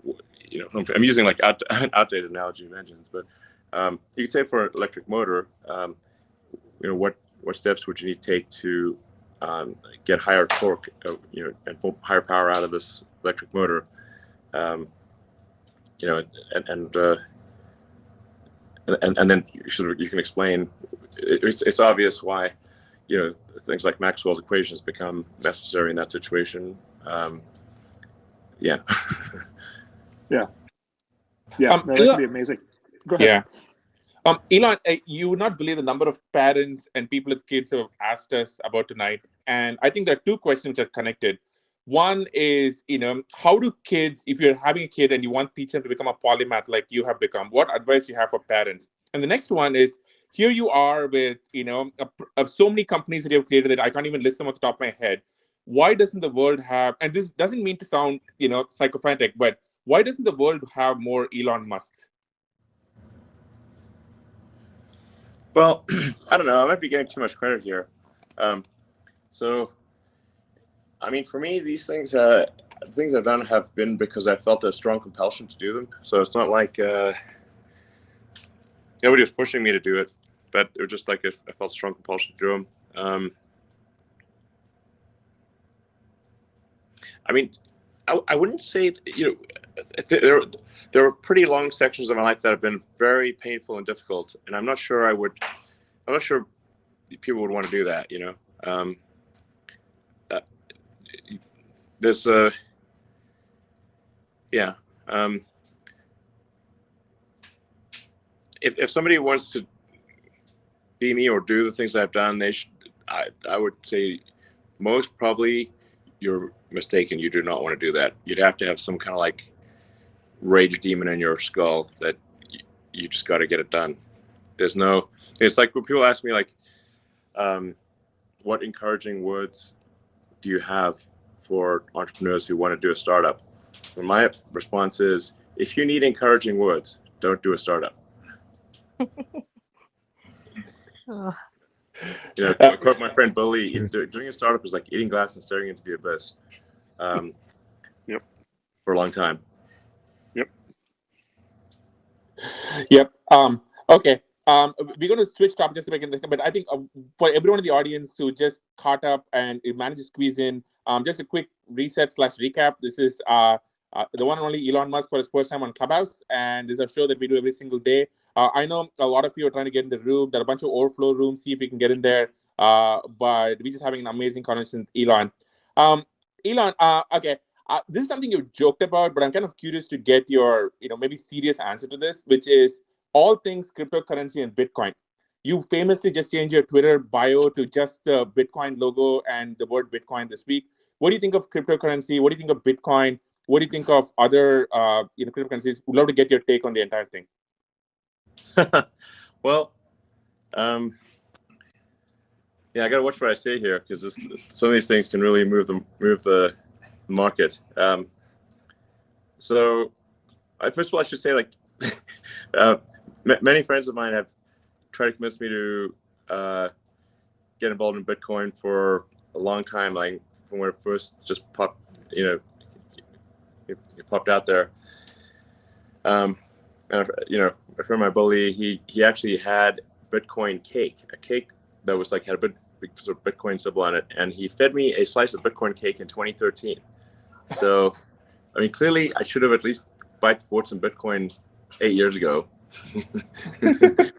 using like an outdated analogy of engines, but you could say for an electric motor, what steps would you need to take to get higher torque, and pull higher power out of this electric motor, and then you can explain. It's obvious why things like Maxwell's equations become necessary in that situation. Yeah. Yeah. Yeah, that could be amazing. Go ahead. Yeah. Elon, you would not believe the number of parents and people with kids who have asked us about tonight. And I think there are two questions that are connected. One is, how do kids, if you're having a kid and you want to teach them to become a polymath like you have become, what advice do you have for parents? And the next one is, here you are with, so many companies that you have created that I can't even list them off the top of my head. Why doesn't the world have, and this doesn't mean to sound, psychophantic, but why doesn't the world have more Elon Musks? Well, I don't know. I might be getting too much credit here. So, I mean, for me, these things I've done have been because I felt a strong compulsion to do them. So it's not like nobody was pushing me to do it, but it was just like I felt strong compulsion to do them. I mean, I wouldn't say, there were pretty long sections of my life that have been very painful and difficult, and I'm not sure people would want to do that. There's if somebody wants to be me or do the things I've done, I would say most probably you're mistaken. You do not want to do that. You'd have to have some kind of like rage demon in your skull that you just got to get it done. It's like when people ask me like, what encouraging words do you have for entrepreneurs who want to do a startup? And my response is, if you need encouraging words, don't do a startup. Oh. To quote my friend Bully, doing a startup is like eating glass and staring into the abyss. Yep. For a long time. Yep. Okay. We're going to switch topics just a second, but I think for everyone in the audience who just caught up and managed to squeeze in, just a quick reset/recap. This is the one and only Elon Musk for his first time on Clubhouse, and this is a show that we do every single day. I know a lot of you are trying to get in the room. There are a bunch of overflow rooms. See if we can get in there. But we're just having an amazing conversation with Elon. Elon, okay. This is something you've joked about, but I'm kind of curious to get your, maybe serious answer to this, which is all things cryptocurrency and Bitcoin. You famously just changed your Twitter bio to just the Bitcoin logo and the word Bitcoin this week. What do you think of cryptocurrency? What do you think of Bitcoin? What do you think of other, cryptocurrencies? We'd love to get your take on the entire thing. Well, yeah, I got to watch what I say here because some of these things can really move the market. So, first of all, I should say, like, many friends of mine have tried to convince me to get involved in Bitcoin for a long time, like from when it first just popped, it popped out there. And a friend of my Bully, he actually had Bitcoin cake, a cake that was like had a big sort of Bitcoin symbol on it, and he fed me a slice of Bitcoin cake in 2013. So, I mean, clearly I should have at least bought some Bitcoin 8 years ago.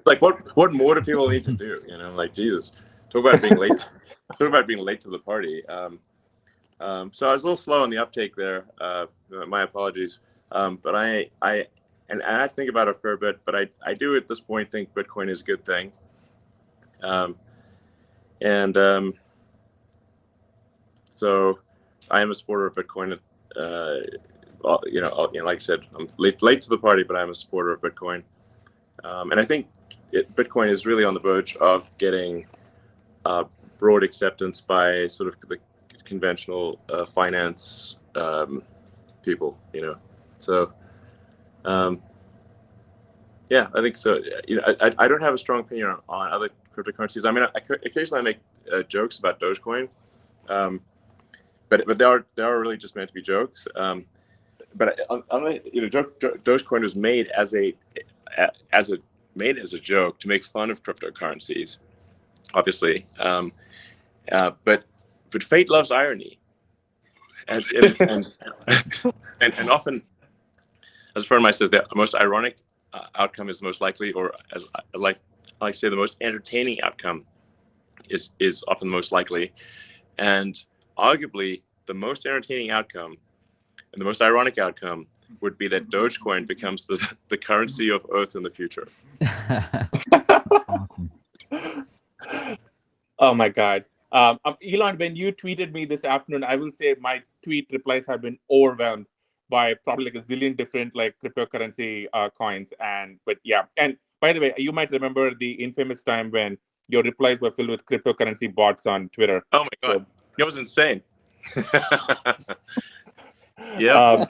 Like, what more do people need to do? Like, Jesus, talk about being late. Talk about being late to the party. So I was a little slow on the uptake there. My apologies. But I think about it a fair bit. But I do at this point think Bitcoin is a good thing. So I am a supporter of Bitcoin. Like I said, I'm late to the party, but I'm a supporter of Bitcoin. And I think Bitcoin is really on the verge of getting broad acceptance by sort of the conventional finance people. So yeah, I think so. I don't have a strong opinion on other cryptocurrencies. I mean, occasionally I make jokes about Dogecoin. But they are really just meant to be jokes. But Dogecoin was made as a joke to make fun of cryptocurrencies, obviously. But fate loves irony, and often, as a friend of mine says, the most ironic outcome is the most likely, or as I like to say, the most entertaining outcome is often the most likely, and arguably the most entertaining outcome and the most ironic outcome would be that Dogecoin becomes the currency of Earth in the future. Awesome. Oh my God. Elon, when you tweeted me this afternoon, I will say my tweet replies have been overwhelmed by probably like a zillion different like cryptocurrency coins. But yeah. And by the way, you might remember the infamous time when your replies were filled with cryptocurrency bots on Twitter. Oh my God. That was insane. Yeah.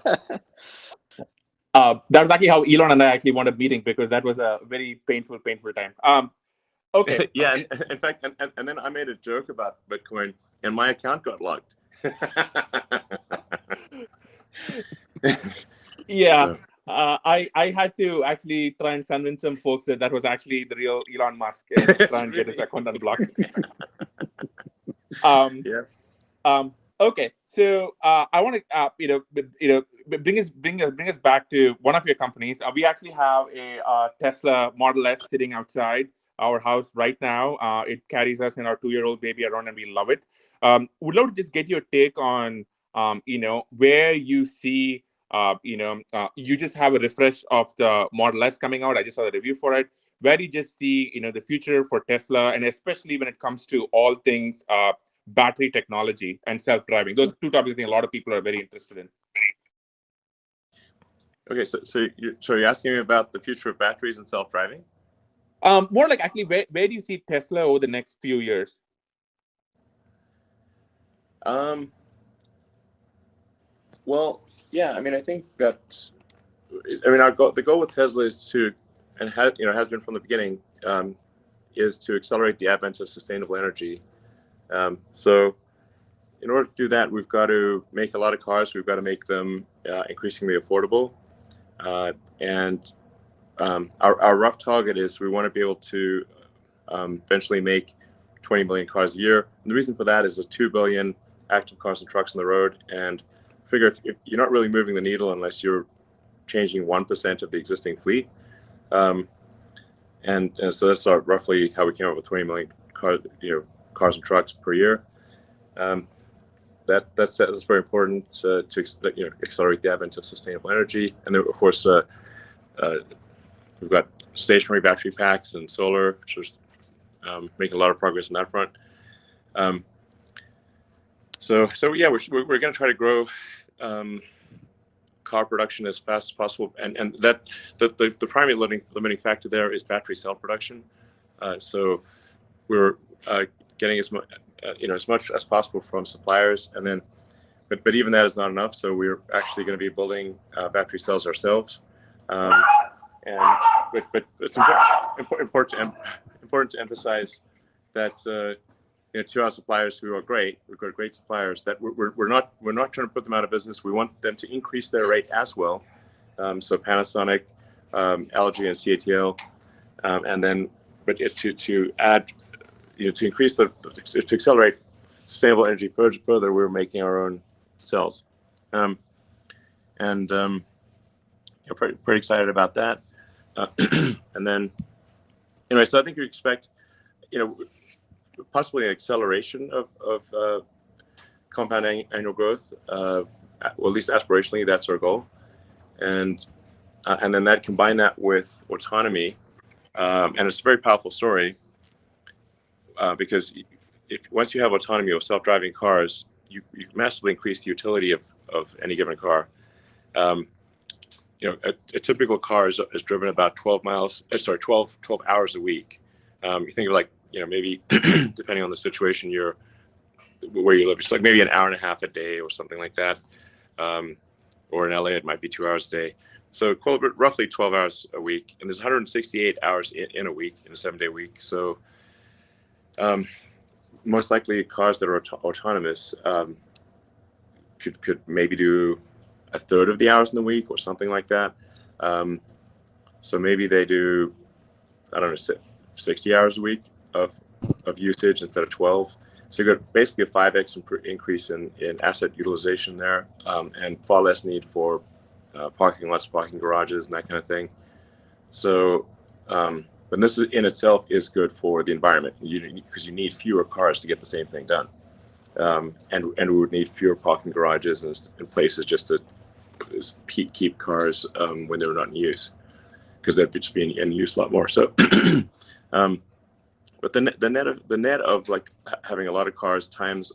That was actually how Elon and I actually wound up meeting, because that was a very painful time. Okay. Yeah. In fact, and then I made a joke about Bitcoin, and my account got locked. Yeah. I had to actually try and convince some folks that was actually the real Elon Musk and try and get his account unblocked. Yeah. Okay, so I want to bring us back to one of your companies. We actually have a Tesla Model S sitting outside our house right now. It carries us and our 2-year-old baby around, and we love it. Would love to just get your take on where you see you just have a refresh of the Model S coming out. I just saw the review for it. Where do you just see the future for Tesla, and especially when it comes to all things battery technology and self-driving? Those are two topics I think a lot of people are very interested in. Okay, so you're asking me about the future of batteries and self-driving? More like actually, where do you see Tesla over the next few years? Well, yeah, I mean, I think that, the goal with Tesla is to and has been from the beginning, is to accelerate the advent of sustainable energy. So in order to do that, we've got to make a lot of cars. We've got to make them increasingly affordable. And our rough target is we want to be able to eventually make 20 million cars a year. And the reason for that is there's 2 billion active cars and trucks on the road. And figure if you're not really moving the needle unless you're changing 1% of the existing fleet. And so that's roughly how we came up with 20 million cars and trucks per year. That's very important to accelerate the advent of sustainable energy. And then, of course, we've got stationary battery packs and solar, which is making a lot of progress on that front. So yeah, we're going to try to grow car production as fast as possible, and that the primary limiting factor there is battery cell production. So we're getting as much as possible from suppliers, and then, but even that is not enough. So we're actually going to be building battery cells ourselves. But it's important to emphasize that to our suppliers who are great, we've got great suppliers, that we're not trying to put them out of business. We want them to increase their rate as well. So Panasonic, LG, and CATL, and then to add, to increase to accelerate sustainable energy further, we're making our own cells, pretty excited about that. And then, anyway, so I think you expect, possibly an acceleration of compound annual growth. Well, at least aspirationally, that's our goal. And then combine that with autonomy, and it's a very powerful story, because once you have autonomy or self-driving cars, you massively increase the utility of any given car. A typical car is driven about 12 hours a week. You think of maybe depending on the situation where you live, it's like maybe an hour and a half a day or something like that. Or in LA, it might be 2 hours a day. So roughly 12 hours a week, and there's 168 hours in a week, in a 7-day week. So most likely cars that are autonomous could maybe do a third of the hours in the week or something like that. So maybe they do, 60 hours a week of usage instead of 12. So you got basically a 5x increase in asset utilization there, and far less need for parking lots, parking garages, and that kind of thing. So, but this in itself is good for the environment, because you need fewer cars to get the same thing done, and we would need fewer parking garages and places just to keep cars when they're not in use, because they'd just be in use a lot more. So. But the net of like having a lot of cars times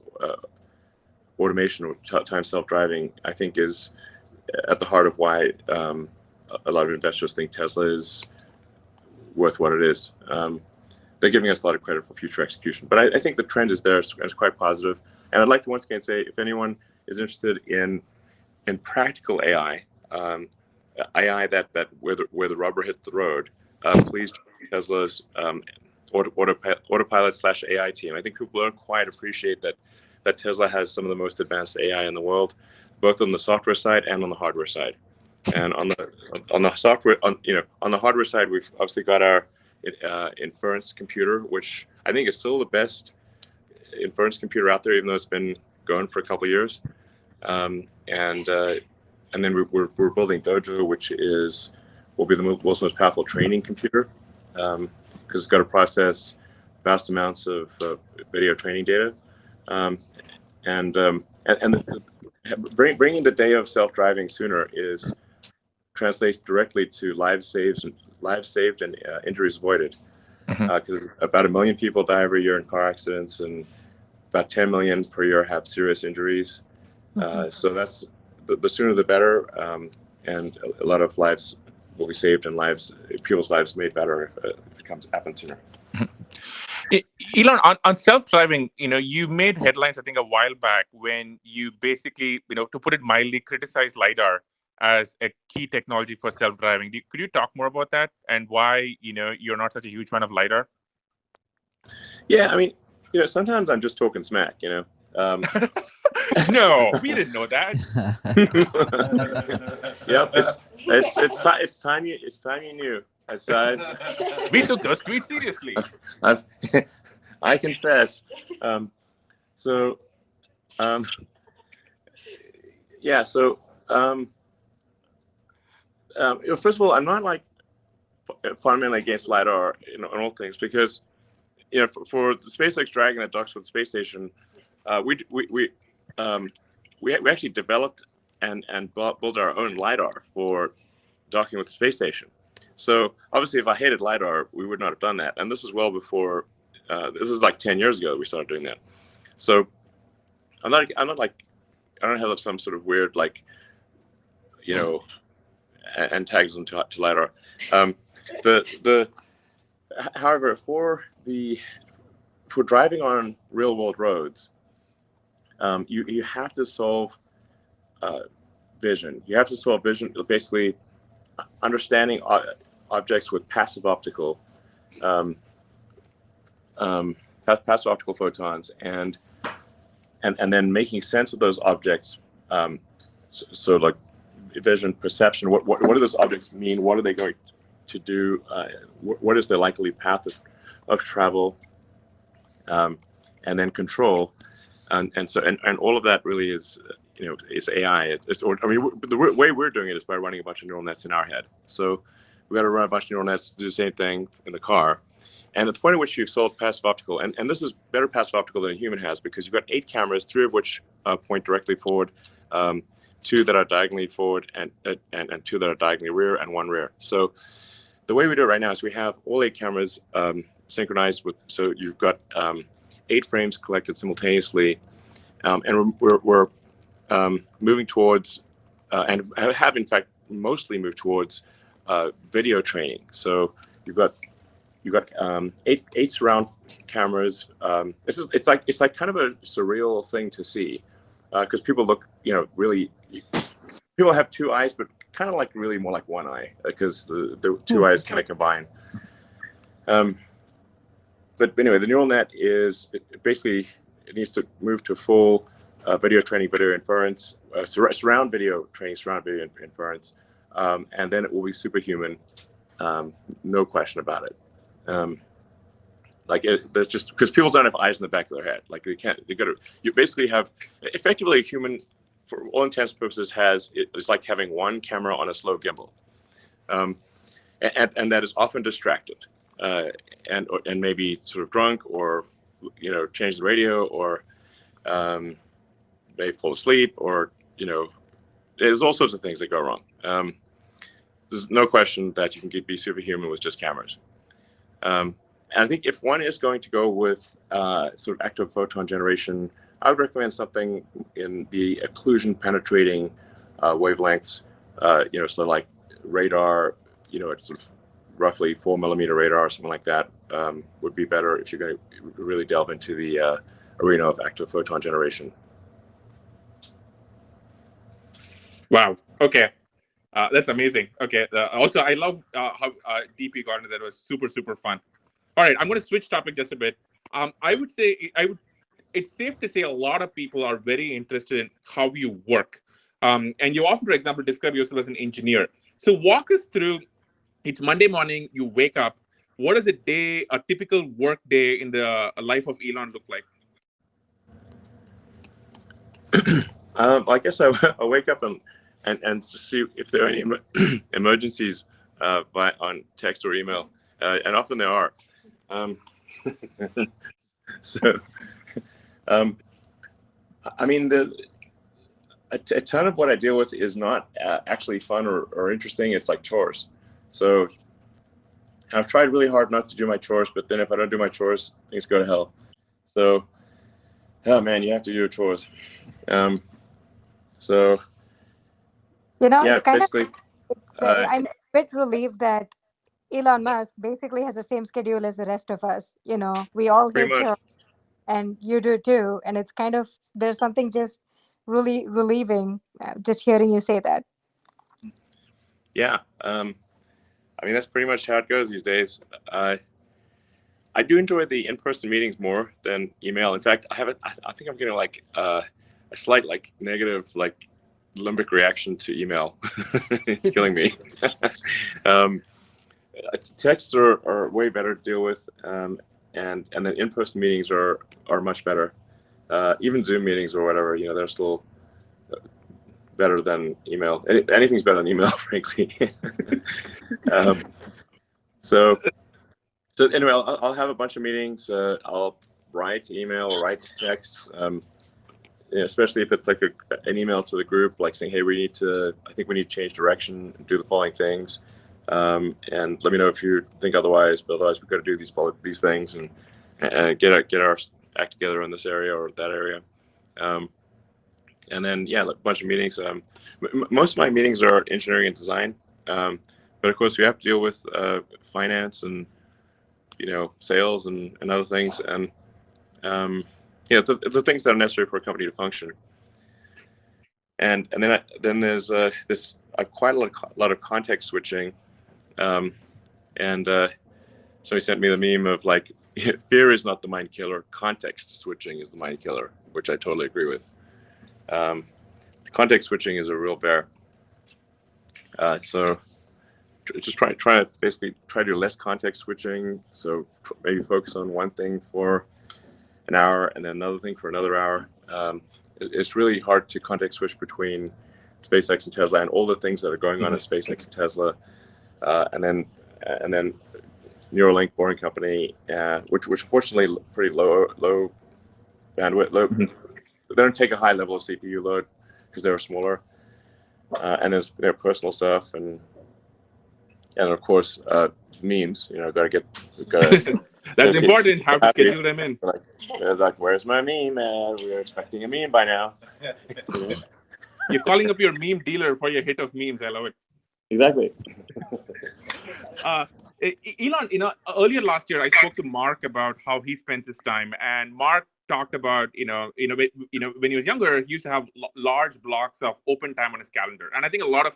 automation or times self-driving, I think, is at the heart of why a lot of investors think Tesla is worth what it is. They're giving us a lot of credit for future execution, but I think the trend is there. It's quite positive. And I'd like to once again say, if anyone is interested in practical AI, AI that where the rubber hits the road, please join Tesla's Autopilot/AI team. I think people don't quite appreciate that Tesla has some of the most advanced AI in the world, both on the software side and on the hardware side. And on the software, on the hardware side, we've obviously got our inference computer, which I think is still the best inference computer out there, even though it's been going for a couple of years. And then we're building Dojo, which will be the world's most powerful training computer, because it's got to process vast amounts of video training data, and bringing the day of self-driving sooner translates directly to lives saved and injuries avoided, because about 1 million people die every year in car accidents, and about 10 million per year have serious injuries. So that's the sooner the better, and a lot of lives will be saved and people's lives made better if it happens sooner. Elon, on self-driving, you made headlines, I think, a while back when you basically, to put it mildly, criticized LiDAR as a key technology for self-driving. Could you talk more about that and why you're not such a huge fan of LiDAR? Yeah, I mean, sometimes I'm just talking smack. No, we didn't know that. Yep, it's time you knew. We took those tweets seriously. I confess. Yeah. So, first of all, I'm not like fundamentally against LiDAR, in all things, because for the SpaceX Dragon that docks with the space station, we actually developed and built our own LiDAR for docking with the space station. So obviously, if I hated LiDAR, we would not have done that. And this is well before. This is like 10 years ago that we started doing that. So I'm not like, I don't have some sort of weird antagonism to LiDAR. However, for driving on real world roads, you have to solve vision. You have to solve vision, basically understanding objects with passive optical photons, and then making sense of those objects. So like vision, perception. What do those objects mean? What are they going to do? What is their likely path of travel? And then control, and all of that really is is AI. The way we're doing it is by running a bunch of neural nets in our head. So we got to run a bunch of neural nets to do the same thing in the car. And at the point at which you've solved passive optical, and this is better passive optical than a human has, because you've got 8 cameras, 3 of which point directly forward, 2 that are diagonally forward, and 2 that are diagonally rear, and 1 rear. So the way we do it right now is we have all 8 cameras synchronized with. So you've got 8 frames collected simultaneously, and we're moving towards, and have in fact mostly moved towards video training. So you've got 8 surround cameras. It's like kind of a surreal thing to see, because people look, really, people have 2 eyes, but kind of like really more like 1 eye, because the 2 eyes kind of combine. But anyway, the neural net it needs to move to full video training, video inference, surround video training, surround video inference, and then it will be superhuman, no question about it. There's just, because people don't have eyes in the back of their head. Like you basically have, effectively, a human, for all intents and purposes, it's like having 1 camera on a slow gimbal, and that is often distracted, and maybe sort of drunk, or change the radio, or they fall asleep, or there's all sorts of things that go wrong. There's no question that you can be superhuman with just cameras. And I think if one is going to go with sort of active photon generation, I would recommend something in the occlusion penetrating wavelengths. So like radar, it's sort of roughly 4 millimeter radar or something like that, would be better if you're going to really delve into the arena of active photon generation. Wow. Okay. That's amazing. Okay. Also, I love how deep you got into that. It was super, super fun. All right. I'm going to switch topic just a bit. I would say it's safe to say a lot of people are very interested in how you work. And you often, for example, describe yourself as an engineer. So walk us through, it's Monday morning, you wake up. What does a typical work day in the life of Elon look like? I guess I wake up and see if there are any emergencies on text or email, and often there are. So, I mean, a ton of what I deal with is not actually fun or interesting. It's like chores. So I've tried really hard not to do my chores, but then if I don't do my chores, things go to hell. So, oh man, you have to do your chores. So, yeah, it's kind basically, I'm a bit relieved that Elon Musk basically has the same schedule as the rest of us. We all hate chores, and you do too. And it's kind of, there's something just really relieving just hearing you say that. Yeah. I mean, that's pretty much how it goes these days. I do enjoy the in-person meetings more than email. In fact, I think I'm getting like a slight like negative like limbic reaction to email. It's killing me. Texts are way better to deal with, and then in-person meetings are much better. Even Zoom meetings or whatever, they're still better than email. Anything's better than email, frankly. So anyway, I'll have a bunch of meetings. I'll write email or write text, especially if it's like an email to the group, like saying, hey, I think we need to change direction and do the following things. And let me know if you think otherwise, but otherwise we've got to do these things and get our act together in this area or that area. And then, yeah, a bunch of meetings. Most of my meetings are engineering and design. But of course we have to deal with finance and, sales and other things. And, the things that are necessary for a company to function. And then there's this quite a lot of context switching. And somebody sent me the meme of like, fear is not the mind killer, context switching is the mind killer, which I totally agree with. Context switching is a real bear. So just try to basically try to do less context switching. So maybe focus on one thing for an hour and then another thing for another hour. It's really hard to context switch between SpaceX and Tesla and all the things that are going on at SpaceX and Tesla, and then Neuralink, Boring Company, which fortunately pretty low bandwidth. They don't take a high level of CPU load because they're smaller, and there's their personal stuff and of course memes. That's important. How to schedule them in. Like, where's my meme? We're expecting a meme by now. You're calling up your meme dealer for your hit of memes. I love it. Exactly. Elon, earlier last year I spoke to Mark about how he spends his time, and Mark talked about, when he was younger, he used to have large blocks of open time on his calendar, and I think a lot of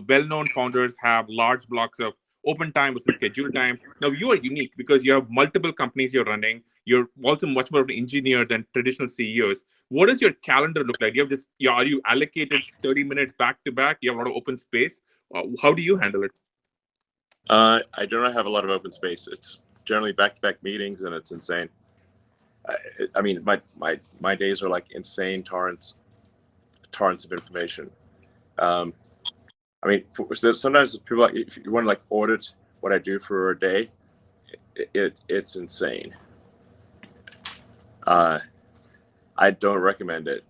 well-known founders have large blocks of open time versus scheduled time. Now you are unique because you have multiple companies you're running. You're also much more of an engineer than traditional CEOs. What does your calendar look like? Are you allocated 30 minutes back to back? You have a lot of open space. How do you handle it? I do not have a lot of open space. It's generally back-to-back meetings, and it's insane. I mean, my days are like insane torrents of information. I mean, sometimes people if you want to like audit what I do for a day, it's insane. I don't recommend it.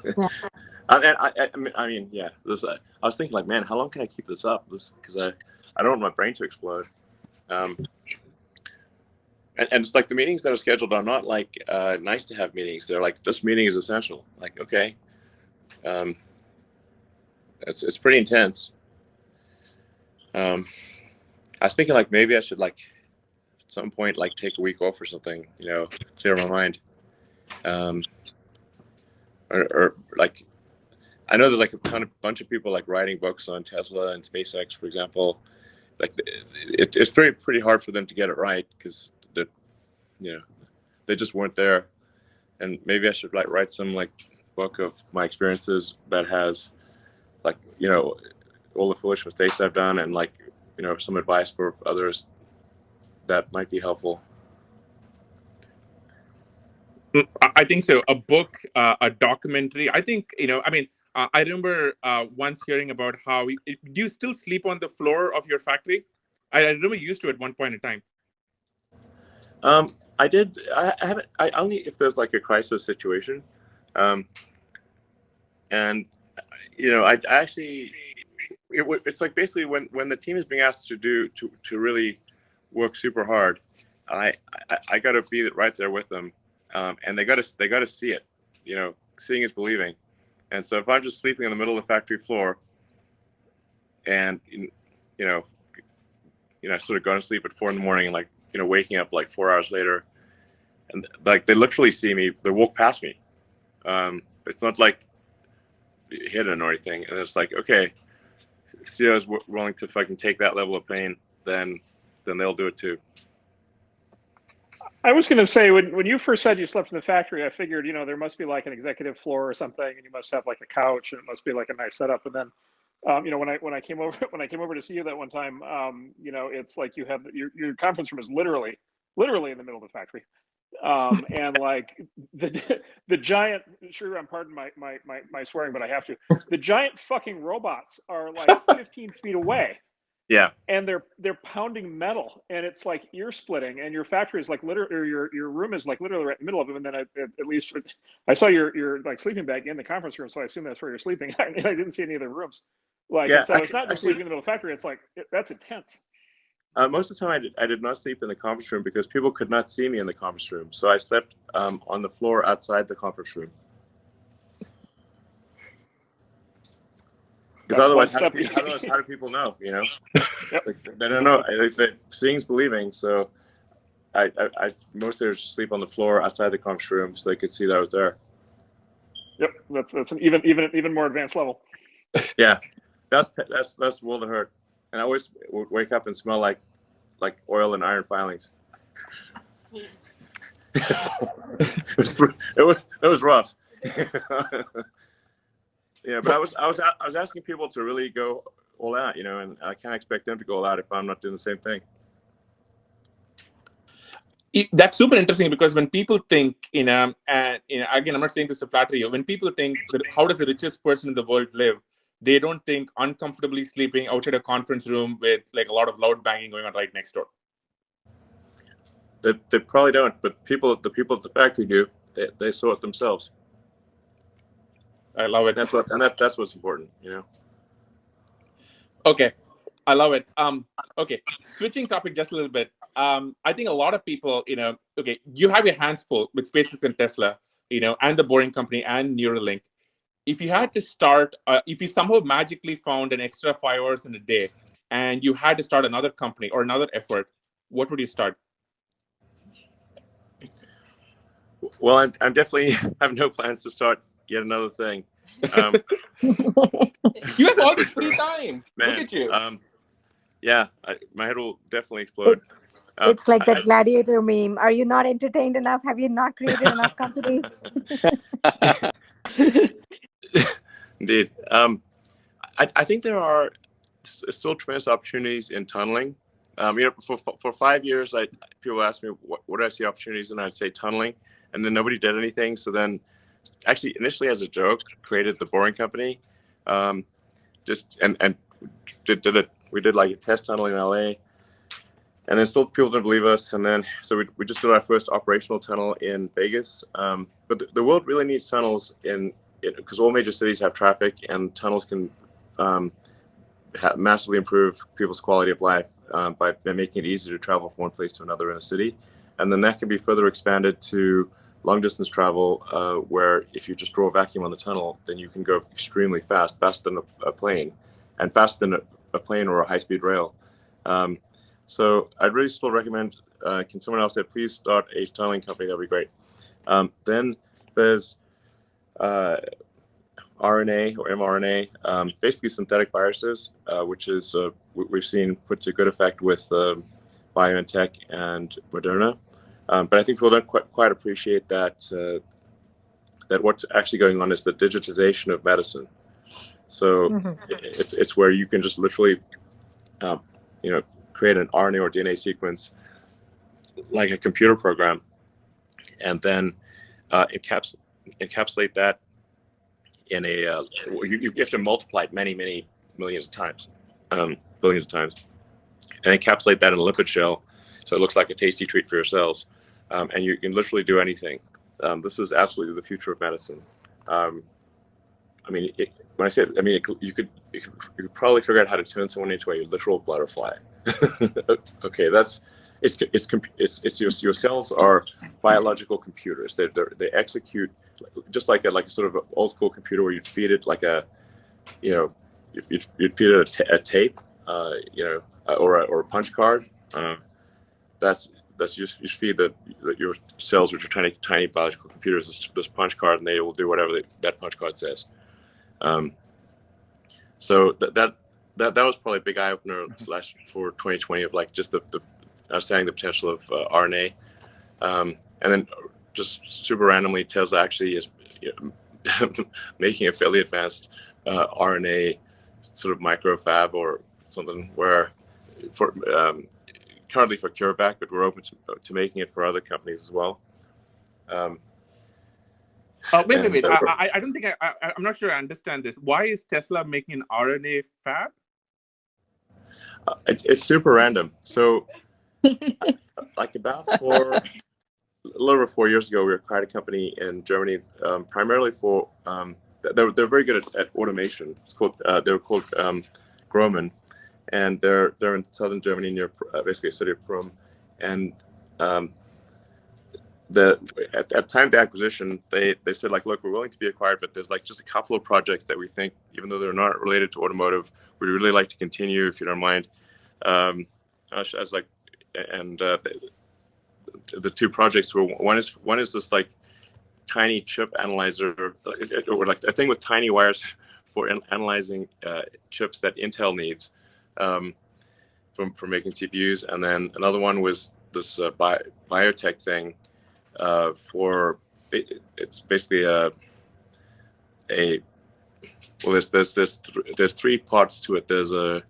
Yeah. I mean, yeah. I was thinking, like, man, how long can I keep this up? Because I don't want my brain to explode. And it's like the meetings that are scheduled are not like nice to have meetings. They're like, this meeting is essential. Like, okay, it's pretty intense. I was thinking like maybe I should like at some point like take a week off or something, clear my mind. Or like, I know there's like a bunch of people like writing books on Tesla and SpaceX, for example. Like it's pretty hard for them to get it right because they just weren't there. And maybe I should like write some like book of my experiences that has like all the foolish mistakes I've done and like some advice for others that might be helpful. I think so. A book, a documentary. I think, I remember once hearing about how do you still sleep on the floor of your factory? I remember you used to at one point in time. I did. I haven't. I only if there's like a crisis situation, and I actually it's like basically when the team is being asked to really work super hard, I got to be right there with them. And they got to see it, seeing is believing. And so if I'm just sleeping in the middle of the factory floor and, sort of going to sleep at 4 a.m. and like, waking up like 4 hours later and like, they literally see me, they walk past me. It's not like hidden or anything. And it's like, okay, CEO is willing to fucking take that level of pain, then they'll do it too. I was going to say, when you first said you slept in the factory, I figured, there must be like an executive floor or something, and you must have like a couch, and it must be like a nice setup. And then, when I came over to see you that one time, it's like you have your conference room is literally in the middle of the factory, and like the giant. Sure, I'm pardon my swearing, but I have to. The giant fucking robots are like 15 feet away. Yeah. And they're pounding metal, and it's like ear splitting. And your factory is like literally, or your room is like literally right in the middle of them. And then at least I saw your like sleeping bag in the conference room, so I assume that's where you're sleeping. I didn't see any other rooms. Like, yeah, so it's not just sleeping in the middle of the factory. It's like that's intense. Most of the time, I did not sleep in the conference room because people could not see me in the conference room. So I slept on the floor outside the conference room. Because otherwise, how do people know? Yep. Like, they don't know. Seeing's believing. So I mostly just sleep on the floor outside the conference room so they could see that I was there. Yep, that's an even more advanced level. Yeah, that's world of hurt. And I always wake up and smell like oil and iron filings. it was rough. Yeah, but I was asking people to really go all out, and I can't expect them to go all out if I'm not doing the same thing. That's super interesting because when people think, and again, I'm not saying this to flatter you. When people think that how does the richest person in the world live, they don't think uncomfortably sleeping outside a conference room with like a lot of loud banging going on right next door. They probably don't, but the people at the factory do. They saw it themselves. I love it. That's what's important, Okay, I love it. Okay, switching topic just a little bit. I think a lot of people, okay, you have your hands full with SpaceX and Tesla, and the Boring Company and Neuralink. If you had to start, if you somehow magically found an extra 5 hours in a day, and you had to start another company or another effort, what would you start? Well, I'm definitely have no plans to start yet another thing. You have all this free time. Man, look at you. Yeah, my head will definitely explode. It's like that gladiator meme. Are you not entertained enough? Have you not created enough companies? Indeed. I think there are still tremendous opportunities in tunneling. For 5 years, people asked me what do I see opportunities, and I'd say tunneling, and then nobody did anything. So then, actually, initially as a joke, created the Boring Company, and we did like a test tunnel in LA, and then still people didn't believe us, and then so we just did our first operational tunnel in Vegas. But the world really needs tunnels because all major cities have traffic, and tunnels can massively improve people's quality of life by making it easier to travel from one place to another in a city. And then that can be further expanded to long distance travel, where if you just draw a vacuum on the tunnel, then you can go extremely fast, faster than a plane, and faster than a plane or a high-speed rail. So I'd really still recommend, can someone else say, please start a tunneling company? That'd be great. Then there's RNA or mRNA, basically synthetic viruses, which is we've seen put to good effect with BioNTech and Moderna. But I think people don't quite appreciate that what's actually going on is the digitization of medicine. So it's where you can just literally, create an RNA or DNA sequence like a computer program, and then encapsulate that in a you have to multiply it many millions of times, billions of times, and encapsulate that in a lipid shell so it looks like a tasty treat for your cells, and you can literally do anything. This is absolutely the future of medicine. When I say it, you could probably figure out how to turn someone into a literal butterfly. Okay, it's your cells are biological computers. They execute just like a sort of an old school computer where you'd feed it you'd feed it a tape, or a punch card. That's you feed your cells, which are tiny biological computers, this punch card, and they will do whatever that punch card says. So that was probably a big eye opener for 2020 of like just the understanding the potential of RNA, and then just super randomly, Tesla actually is making a fairly advanced RNA sort of microfab or something where for currently for CureVac, but we're open to making it for other companies as well. Wait. I don't think I'm not sure I understand this. Why is Tesla making an RNA fab? It's super random. So, like about a little over 4 years ago, we acquired a company in Germany, primarily for they're very good at automation. It's called they were called Groman, and they're in southern Germany near basically a city of Prum, and at the time of the acquisition, they said like, look, we're willing to be acquired, but there's like just a couple of projects that we think, even though they're not related to automotive, we'd really like to continue if you don't mind. I was like, and the two projects were one is this like tiny chip analyzer, or like a thing with tiny wires for analyzing chips that Intel needs for making CPUs, and then another one was this biotech thing for it's basically there's three parts to it. There's a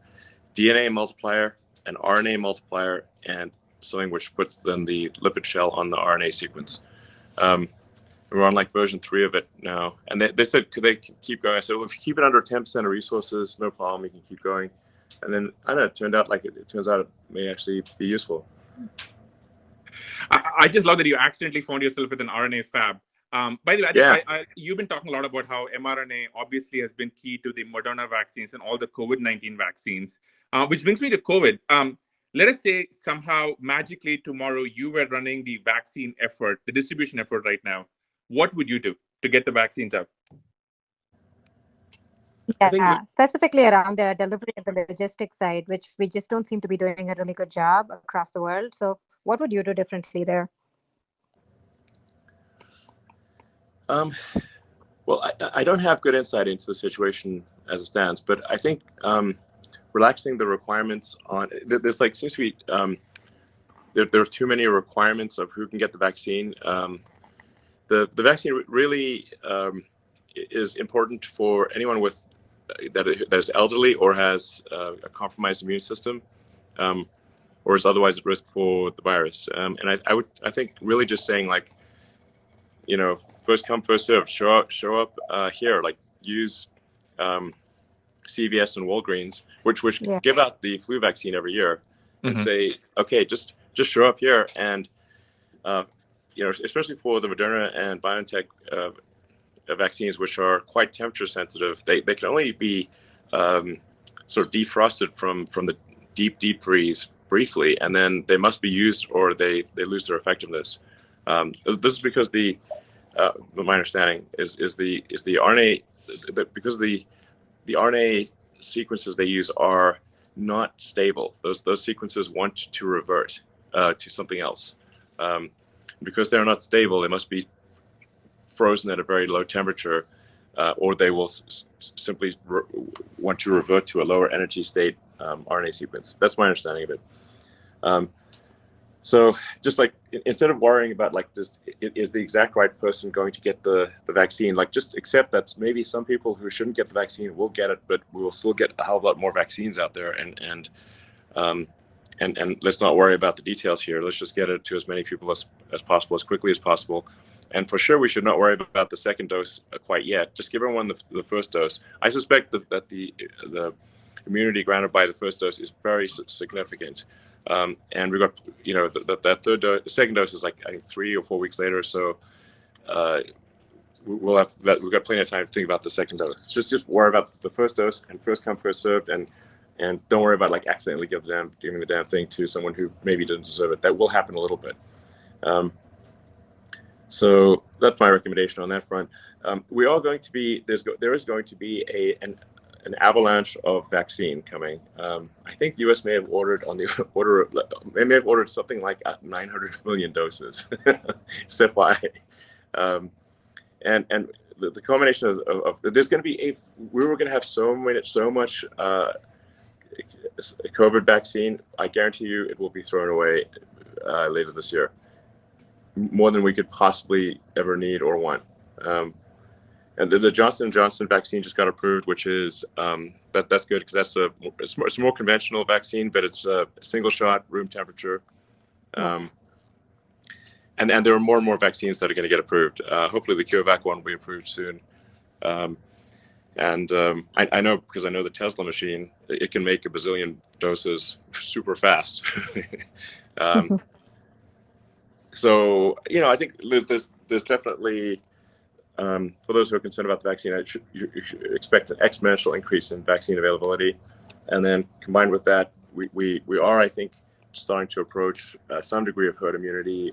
DNA multiplier, an RNA multiplier, and something which puts then the lipid shell on the RNA sequence. We're on like version 3 of it now, and they said could they keep going. I said, well, if you keep it under 10% of resources, no problem, you can keep going. And then I don't know, it turned out like it turns out it may actually be useful. I just love that you accidentally found yourself with an RNA fab. By the way, I think you've been talking a lot about how mRNA obviously has been key to the Moderna vaccines and all the COVID-19 vaccines, which brings me to COVID. Let us say somehow magically tomorrow you were running the vaccine effort, the distribution effort right now. What would you do to get the vaccines out? Yeah, specifically around the delivery and the logistics side, which we just don't seem to be doing a really good job across the world. So what would you do differently there? Well, I don't have good insight into the situation as it stands, but I think relaxing the requirements on there's like seems to be there are too many requirements of who can get the vaccine. The vaccine really is important for anyone with that is elderly or has a compromised immune system, or is otherwise at risk for the virus. And I think really just saying like, you know, first come first serve. Show up here. Like use CVS and Walgreens, which give out the flu vaccine every year, and say, okay, just show up here, and you know, especially for the Moderna and BioNTech vaccines, which are quite temperature sensitive, they can only be sort of defrosted from the deep freeze briefly, and then they must be used or they lose their effectiveness. This is because my understanding is the RNA because the RNA sequences they use are not stable. Those sequences want to revert to something else. Because they're not stable, they must be frozen at a very low temperature, or they will simply want to revert to a lower energy state RNA sequence. That's my understanding of it. So just like instead of worrying about like this, is the exact right person going to get the vaccine? Like just accept that maybe some people who shouldn't get the vaccine will get it, but we will still get a hell of a lot more vaccines out there. And let's not worry about the details here. Let's just get it to as many people as possible, as quickly as possible. And for sure, we should not worry about the second dose quite yet. Just give everyone the first dose. I suspect that the immunity granted by the first dose is very significant. And we got, you know, that third dose, the second dose is like I think 3 or 4 weeks later. So we'll have that. We've got plenty of time to think about the second dose. Just worry about the first dose and first come first served, and don't worry about like accidentally giving the damn thing to someone who maybe didn't deserve it. That will happen a little bit. So that's my recommendation on that front. We are going to be there is going to be an avalanche of vaccine coming. I think the U.S. may have ordered something like 900 million doses. FYI. And the combination of there's going to be we were going to have so much COVID vaccine, I guarantee you it will be thrown away later this year, more than we could possibly ever need or want. And the Johnson & Johnson vaccine just got approved, which is that's good, because it's a more conventional vaccine, but it's a single shot, room temperature. And there are more and more vaccines that are going to get approved. Hopefully the CureVac one will be approved soon. I know, because I know the Tesla machine, it can make a bazillion doses super fast. So, I think there's definitely, for those who are concerned about the vaccine, you should expect an exponential increase in vaccine availability. And then combined with that, we are, I think, starting to approach some degree of herd immunity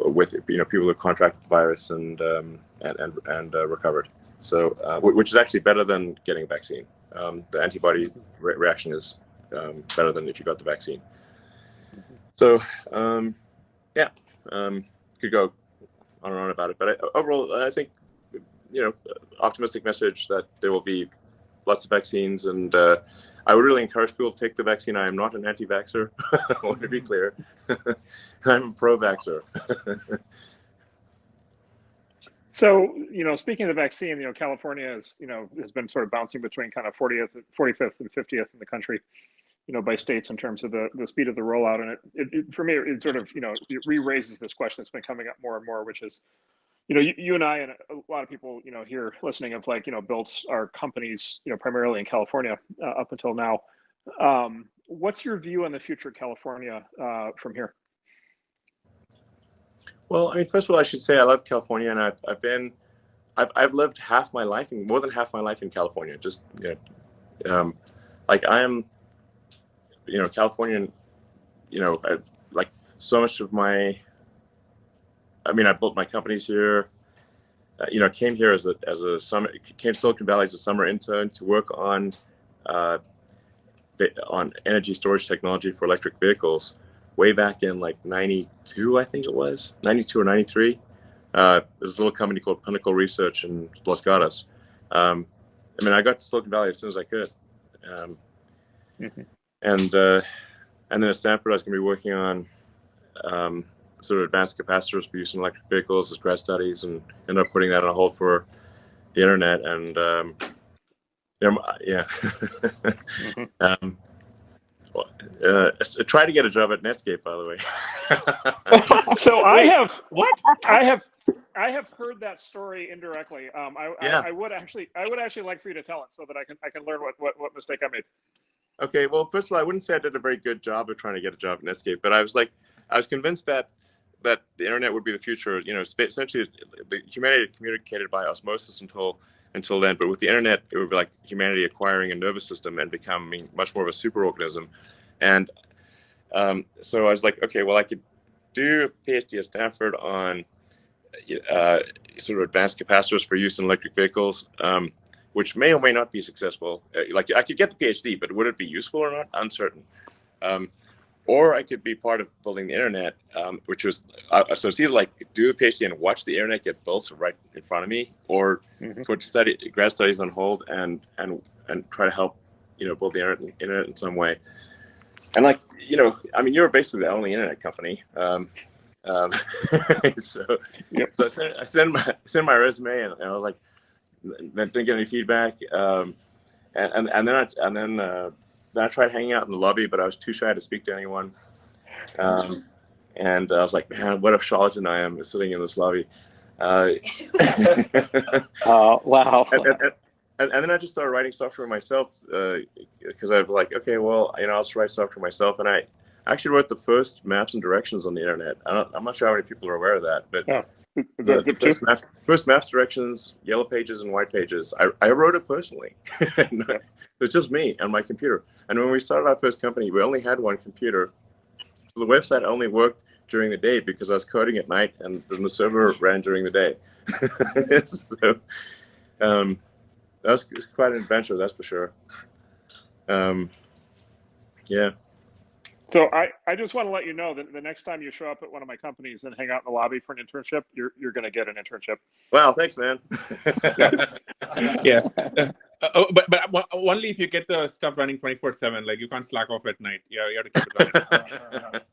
with people who contracted the virus and recovered. So, which is actually better than getting a vaccine. The antibody reaction is better than if you got the vaccine. So, could go on and on about it, but overall, I think, optimistic message that there will be lots of vaccines, and I would really encourage people to take the vaccine. I am not an anti-vaxxer. I want to be clear. I'm a pro-vaxxer. So, speaking of the vaccine, California has been sort of bouncing between kind of 45th and 50th in the country, by states in terms of the speed of the rollout. And it for me, it sort of, it re-raises this question that's been coming up more and more, which is, you and I and a lot of people, here listening have built our companies, primarily in California up until now. What's your view on the future of California from here? Well, first of all, I should say I love California, and I've lived more than half my life in California. Just, I am, Californian, so much of I built my companies here. Came here came to Silicon Valley as a summer intern to work on energy storage technology for electric vehicles, way back in 92, I think it was 92 or 93. There's a little company called Pinnacle Research in Los Gatos. I got to Silicon Valley as soon as I could. And then at Stanford, I was going to be working on sort of advanced capacitors for use in electric vehicles as grad studies, and ended up putting that on hold for the internet. And try to get a job at Netscape, by the way. So I have heard that story indirectly. I would actually like for you to tell it so that I can learn what mistake I made. Okay, well, first of all, I wouldn't say I did a very good job of trying to get a job at Netscape, but I was convinced that the internet would be the future. Essentially, the humanity communicated by osmosis until then, but with the internet, it would be like humanity acquiring a nervous system and becoming much more of a superorganism. And so I was like, okay, well, I could do a PhD at Stanford on sort of advanced capacitors for use in electric vehicles, which may or may not be successful. I could get the PhD, but would it be useful or not? Uncertain. Or I could be part of building the internet, which was so it's either do the PhD and watch the internet get built right in front of me, or put grad studies on hold and try to help build the internet in some way. And you're basically the only internet company. So I send my resume, and I was like, didn't get any feedback. Then I tried hanging out in the lobby, but I was too shy to speak to anyone. And I was like, man, what a charlatan I am sitting in this lobby. Wow. And then I just started writing software myself, because I was like, okay, well, I'll just write software myself. And I actually wrote the first maps and directions on the internet. I'm not sure how many people are aware of that, but the first maps, directions, yellow pages and white pages, I wrote it personally. It's just me and my computer. And when we started our first company, we only had one computer. So the website only worked during the day because I was coding at night, and then the server ran during the day. So that was quite an adventure, that's for sure. Yeah. So I just want to let you know that the next time you show up at one of my companies and hang out in the lobby for an internship, you're going to get an internship. Wow, thanks, man. Yeah. but only if you get the stuff running 24/7. Like you can't slack off at night. Yeah, you have to keep it running.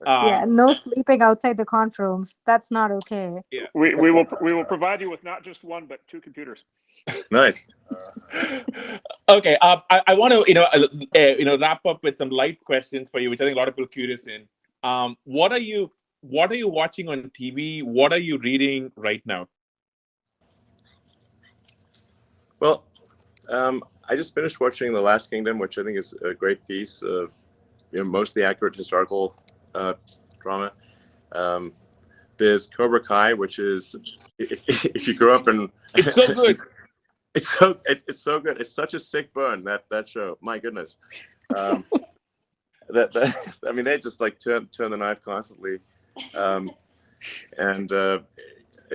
Yeah, no sleeping outside the conf rooms. That's not okay. Yeah. We will provide you with not just one but 2 computers. Nice. Okay. I want to wrap up with some light questions for you, which I think a lot of people are curious in. What are you watching on TV? What are you reading right now? Well, I just finished watching The Last Kingdom, which I think is a great piece of mostly accurate historical drama. There's Cobra Kai, which is if you grew up in It's so good. It's so good. It's such a sick burn, that show. My goodness. I mean, they just like turn the knife constantly.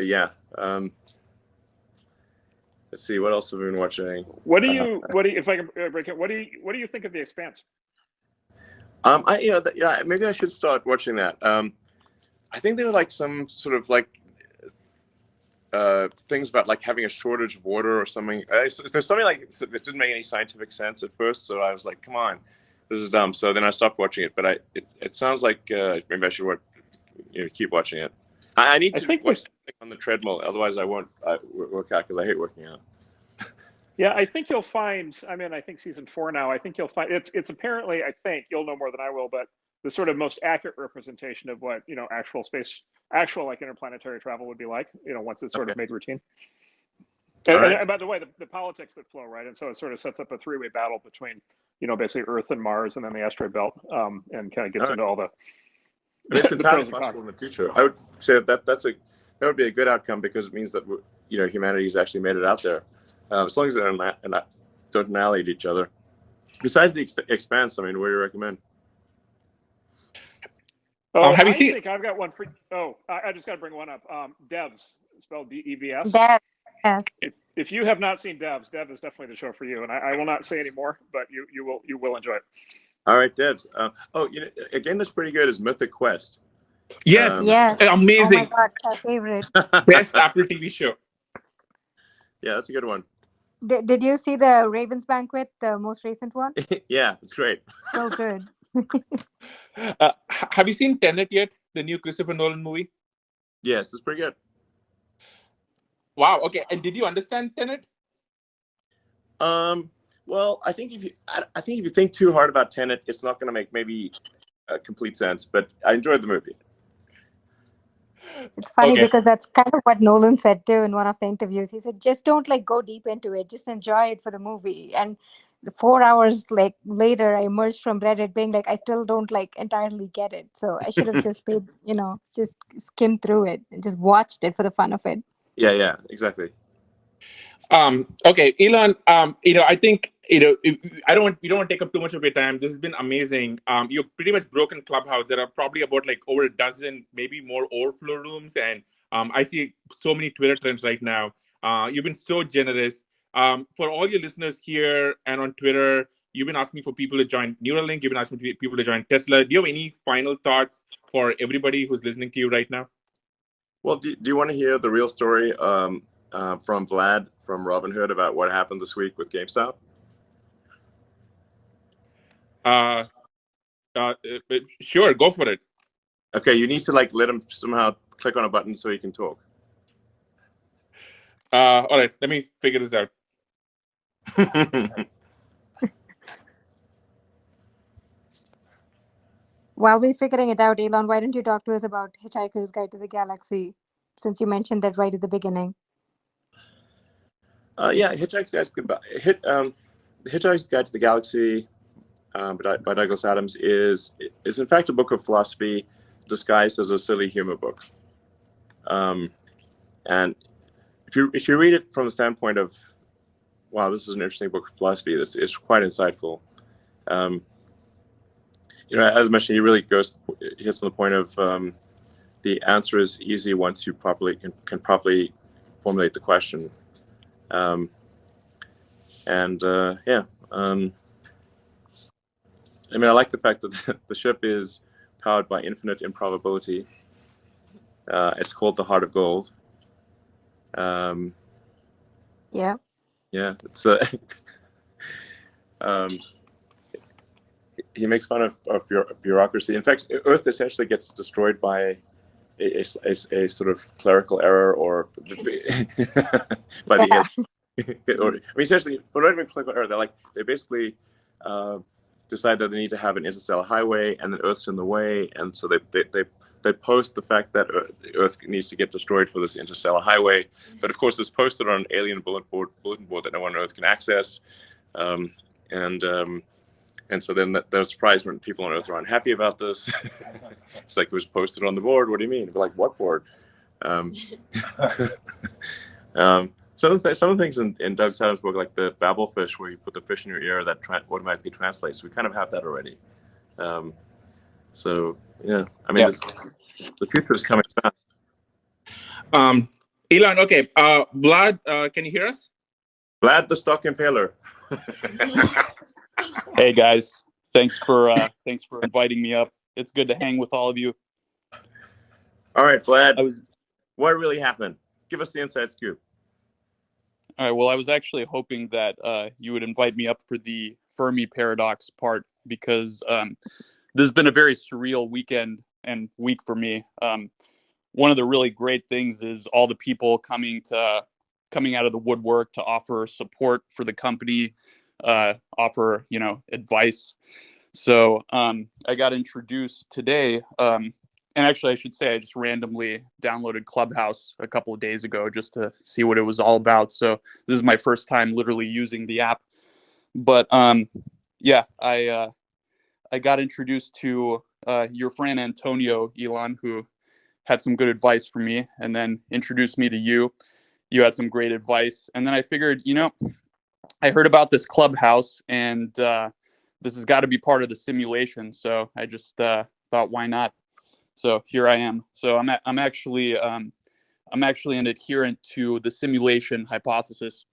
Yeah. Let's see, what else have we been watching? What do you if I can break it? What do you think of The Expanse? Maybe I should start watching that. I think there were like some sort of like things about like having a shortage of water or something. There's something like it didn't make any scientific sense at first, so I was like, come on, this is dumb. So then I stopped watching it, but it sounds like maybe I should keep watching it. I need to watch something on the treadmill, otherwise I won't work out because I hate working out. Yeah, I think you'll find. I mean, I think season 4 now. I think you'll find it's apparently. I think you'll know more than I will, but the sort of most accurate representation of what actual like interplanetary travel would be like. Once it's sort of made routine. And by the way, the politics that flow, right? And so it sort of sets up a 3-way battle between basically Earth and Mars, and then the asteroid belt, and kind of gets into all the. It's entirely possible in the future. I would say that would be a good outcome because it means that humanity's actually made it out there, as long as they don't annihilate each other. Besides the Expanse, I mean, what do you recommend? Oh, have you seen? I think I've got one for. Oh, I just got to bring one up. Devs, spelled DEVS. Devs, yes. If you have not seen Devs, Dev is definitely the show for you. And I will not say any more, but you will enjoy it. All right, Devs. A game that's pretty good is Mythic Quest. Yes, yes, amazing. Oh my God, my favorite. Best Apple TV show. Yeah, that's a good one. Did you see the Ravens Banquet, the most recent one? Yeah, it's great. So good. Have you seen Tenet yet? The new Christopher Nolan movie? Yes, it's pretty good. Wow. Okay. And did you understand Tenet? Well, I think if you think too hard about Tenet, it's not going to make maybe complete sense. But I enjoyed the movie. It's funny because that's kind of what Nolan said too in one of the interviews. He said, just don't go deep into it. Just enjoy it for the movie. And 4 hours later, I emerged from Reddit being like, I still don't entirely get it. So I should have just paid, just skimmed through it and just watched it for the fun of it. Yeah, exactly. Okay, Elon. I think we don't want to take up too much of your time. This has been amazing. You've pretty much broken Clubhouse. There are probably about over a dozen, maybe more overflow rooms, and I see so many Twitter trends right now. You've been so generous. For all your listeners here and on Twitter, you've been asking for people to join Neuralink. You've been asking people to join Tesla. Do you have any final thoughts for everybody who's listening to you right now? Well, do you want to hear the real story from Vlad from Robinhood about what happened this week with GameStop? Sure, go for it. Okay, you need to let him somehow click on a button so he can talk. All right, let me figure this out. While we're figuring it out, Elon, why don't you talk to us about Hitchhiker's Guide to the Galaxy, since you mentioned that right at the beginning? Yeah, Hitchhiker's Guide to the Galaxy by Douglas Adams is in fact a book of philosophy disguised as a silly humor book. And if you read it from the standpoint of, wow, this is an interesting book of philosophy, it's quite insightful. As I mentioned, he really hits on the point of the answer is easy once you can properly formulate the question. I like the fact that the ship is powered by infinite improbability. It's called the Heart of Gold. Yeah. Yeah, it's Um, he makes fun of bureaucracy. In fact, Earth essentially gets destroyed by a sort of clerical error or by the or, I mean, essentially, but not even clerical error. They basically decide that they need to have an interstellar highway, and then Earth's in the way, and so they post the fact that Earth needs to get destroyed for this interstellar highway. But of course, it's posted on an alien bulletin board that no one on Earth can access, and so then they're surprised when people on Earth are unhappy about this. It's like, it was posted on the board. What do you mean? We're like, what board? Some of the things in Doug Sadler's book, like the Babelfish, where you put the fish in your ear that automatically translates, we kind of have that already. So yeah, I mean, the future is coming fast. Elon, okay. Vlad, can you hear us? Vlad the Stock Impaler. Hey guys, thanks for inviting me up. It's good to hang with all of you. All right, Vlad. What really happened? Give us the inside scoop. All right. Well, I was actually hoping that you would invite me up for the Fermi paradox part, because this has been a very surreal weekend and week for me. One of the really great things is all the people coming out of the woodwork to offer support for the company, offer advice. So I got introduced today, and actually I should say I just randomly downloaded Clubhouse a couple of days ago just to see what it was all about. So this is my first time literally using the app. But yeah, I got introduced to your friend Antonio, Elon, who had some good advice for me, and then introduced me to you. You had some great advice, and then I figured, I heard about this Clubhouse, and this has got to be part of the simulation. So I just thought, why not? So here I am. So I'm actually an adherent to the simulation hypothesis.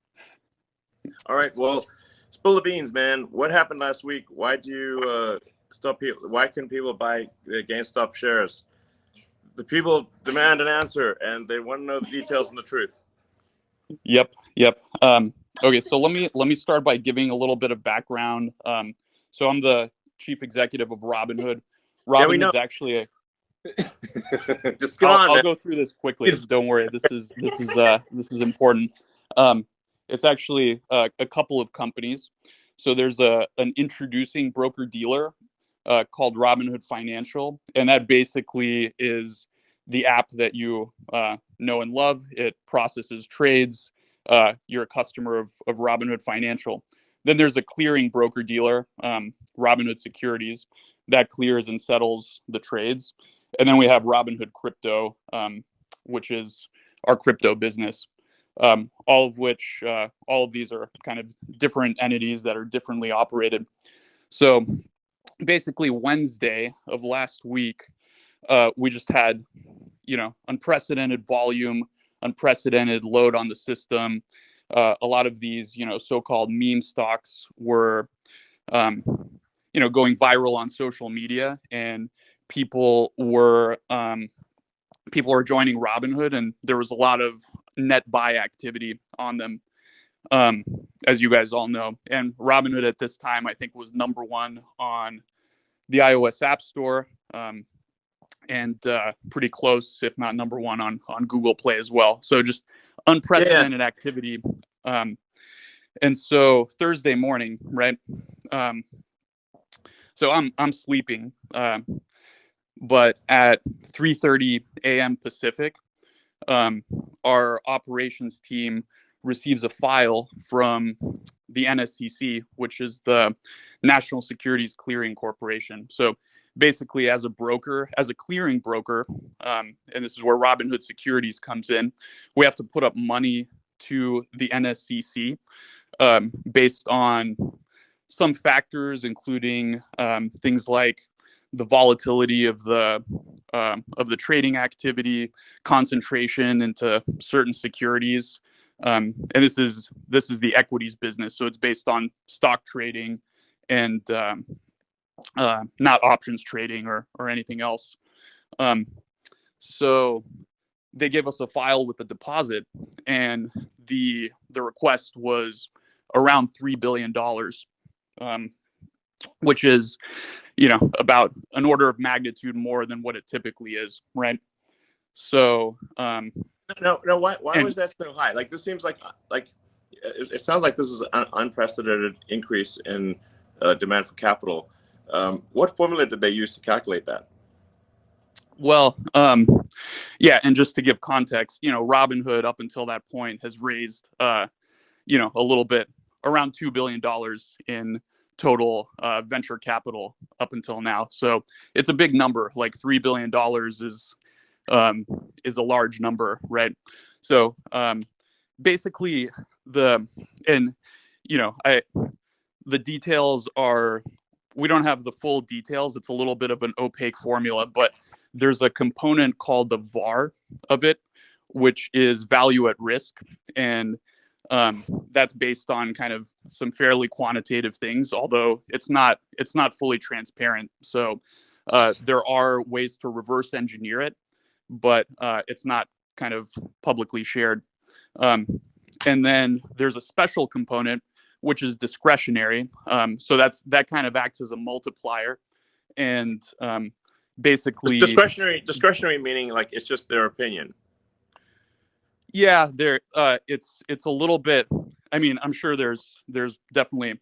All right. Well, spill the beans, man. What happened last week? Why do you stop people? Why couldn't people buy the GameStop shares? The people demand an answer, and they want to know the details and the truth. Yep. Okay, so let me start by giving a little bit of background. So I'm the chief executive of Robinhood. Robinhood's actually a. Just come on. I'll go through this quickly. Don't worry. This is important. It's actually a couple of companies. So there's an introducing broker dealer called Robinhood Financial, and that basically is the app that you know and love. It processes trades. You're a customer of Robinhood Financial. Then there's a clearing broker dealer, Robinhood Securities, that clears and settles the trades. And then we have Robinhood Crypto, which is our crypto business. All of these are kind of different entities that are differently operated. So basically Wednesday of last week, we just had, unprecedented volume, unprecedented load on the system. A lot of these, so-called meme stocks were, going viral on social media, and people were joining Robinhood, and there was a lot of net buy activity on them, as you guys all know. And Robinhood at this time, I think, was #1 on the iOS App Store, and pretty close, if not #1 on Google Play as well. So just unprecedented activity. And so Thursday morning, right? So I'm sleeping, but at 3:30 a.m. Pacific, our operations team receives a file from the NSCC, which is the National Securities Clearing Corporation. So basically, as a broker, as a clearing broker, and this is where Robinhood Securities comes in, we have to put up money to the NSCC based on some factors, including things like the volatility of the trading activity, concentration into certain securities, and this is the equities business. So it's based on stock trading and not options trading or anything else. So they gave us a file with a deposit, and the request was around $3 billion. which is, about an order of magnitude more than what it typically is, right? So, no. Why was that so high? Like, this seems like it sounds like this is an unprecedented increase in demand for capital. What formula did they use to calculate that? Well, yeah, and just to give context, Robinhood up until that point has raised, a little bit around $2 billion in total venture capital up until now. So it's a big number. Like $3 billion is a large number, right? So basically the details are, we don't have the full details. It's a little bit of an opaque formula, but there's a component called the VAR of it, which is value at risk. And that's based on kind of some fairly quantitative things, although it's not fully transparent. So there are ways to reverse engineer it, but it's not kind of publicly shared. And then there's a special component, which is discretionary. So that kind of acts as a multiplier. And basically discretionary meaning like it's just their opinion. Yeah, it's a little bit. I mean, I'm sure there's definitely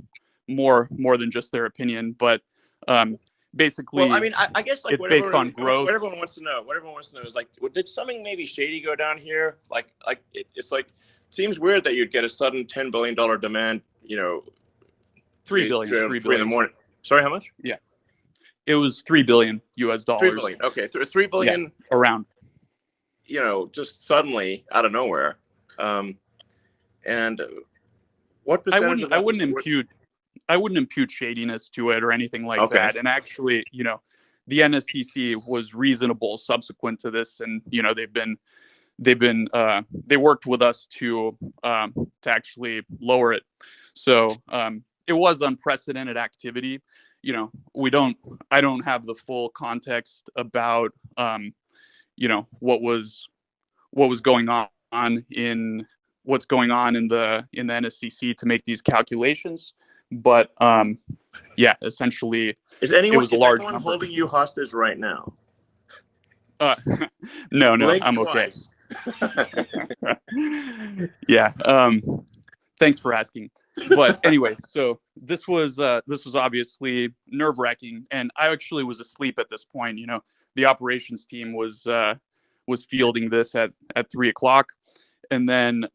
more than just their opinion, but basically, well, I mean, I guess like it's based on growth. What everyone wants to know is like, did something maybe shady go down here? It's like, seems weird that you'd get a sudden $10 billion demand. $3 billion. 3 in the morning. Sorry, how much? Yeah, it was $3 billion US dollars. 3 billion. Okay, $3 billion. Yeah, around. Just suddenly out of nowhere. And what percentage? I wouldn't impute shadiness to it or anything like that. And actually, the NSCC was reasonable subsequent to this, and they worked with us to actually lower it. So it was unprecedented activity. I don't have the full context about what was going on in the NSCC to make these calculations, but essentially it was a large number. Holding you hostage right now? No, Blink I'm twice. Okay. Yeah. Thanks for asking. But anyway, so this was obviously nerve-wracking, and I actually was asleep at this point. The operations team was fielding this at 3:00, and then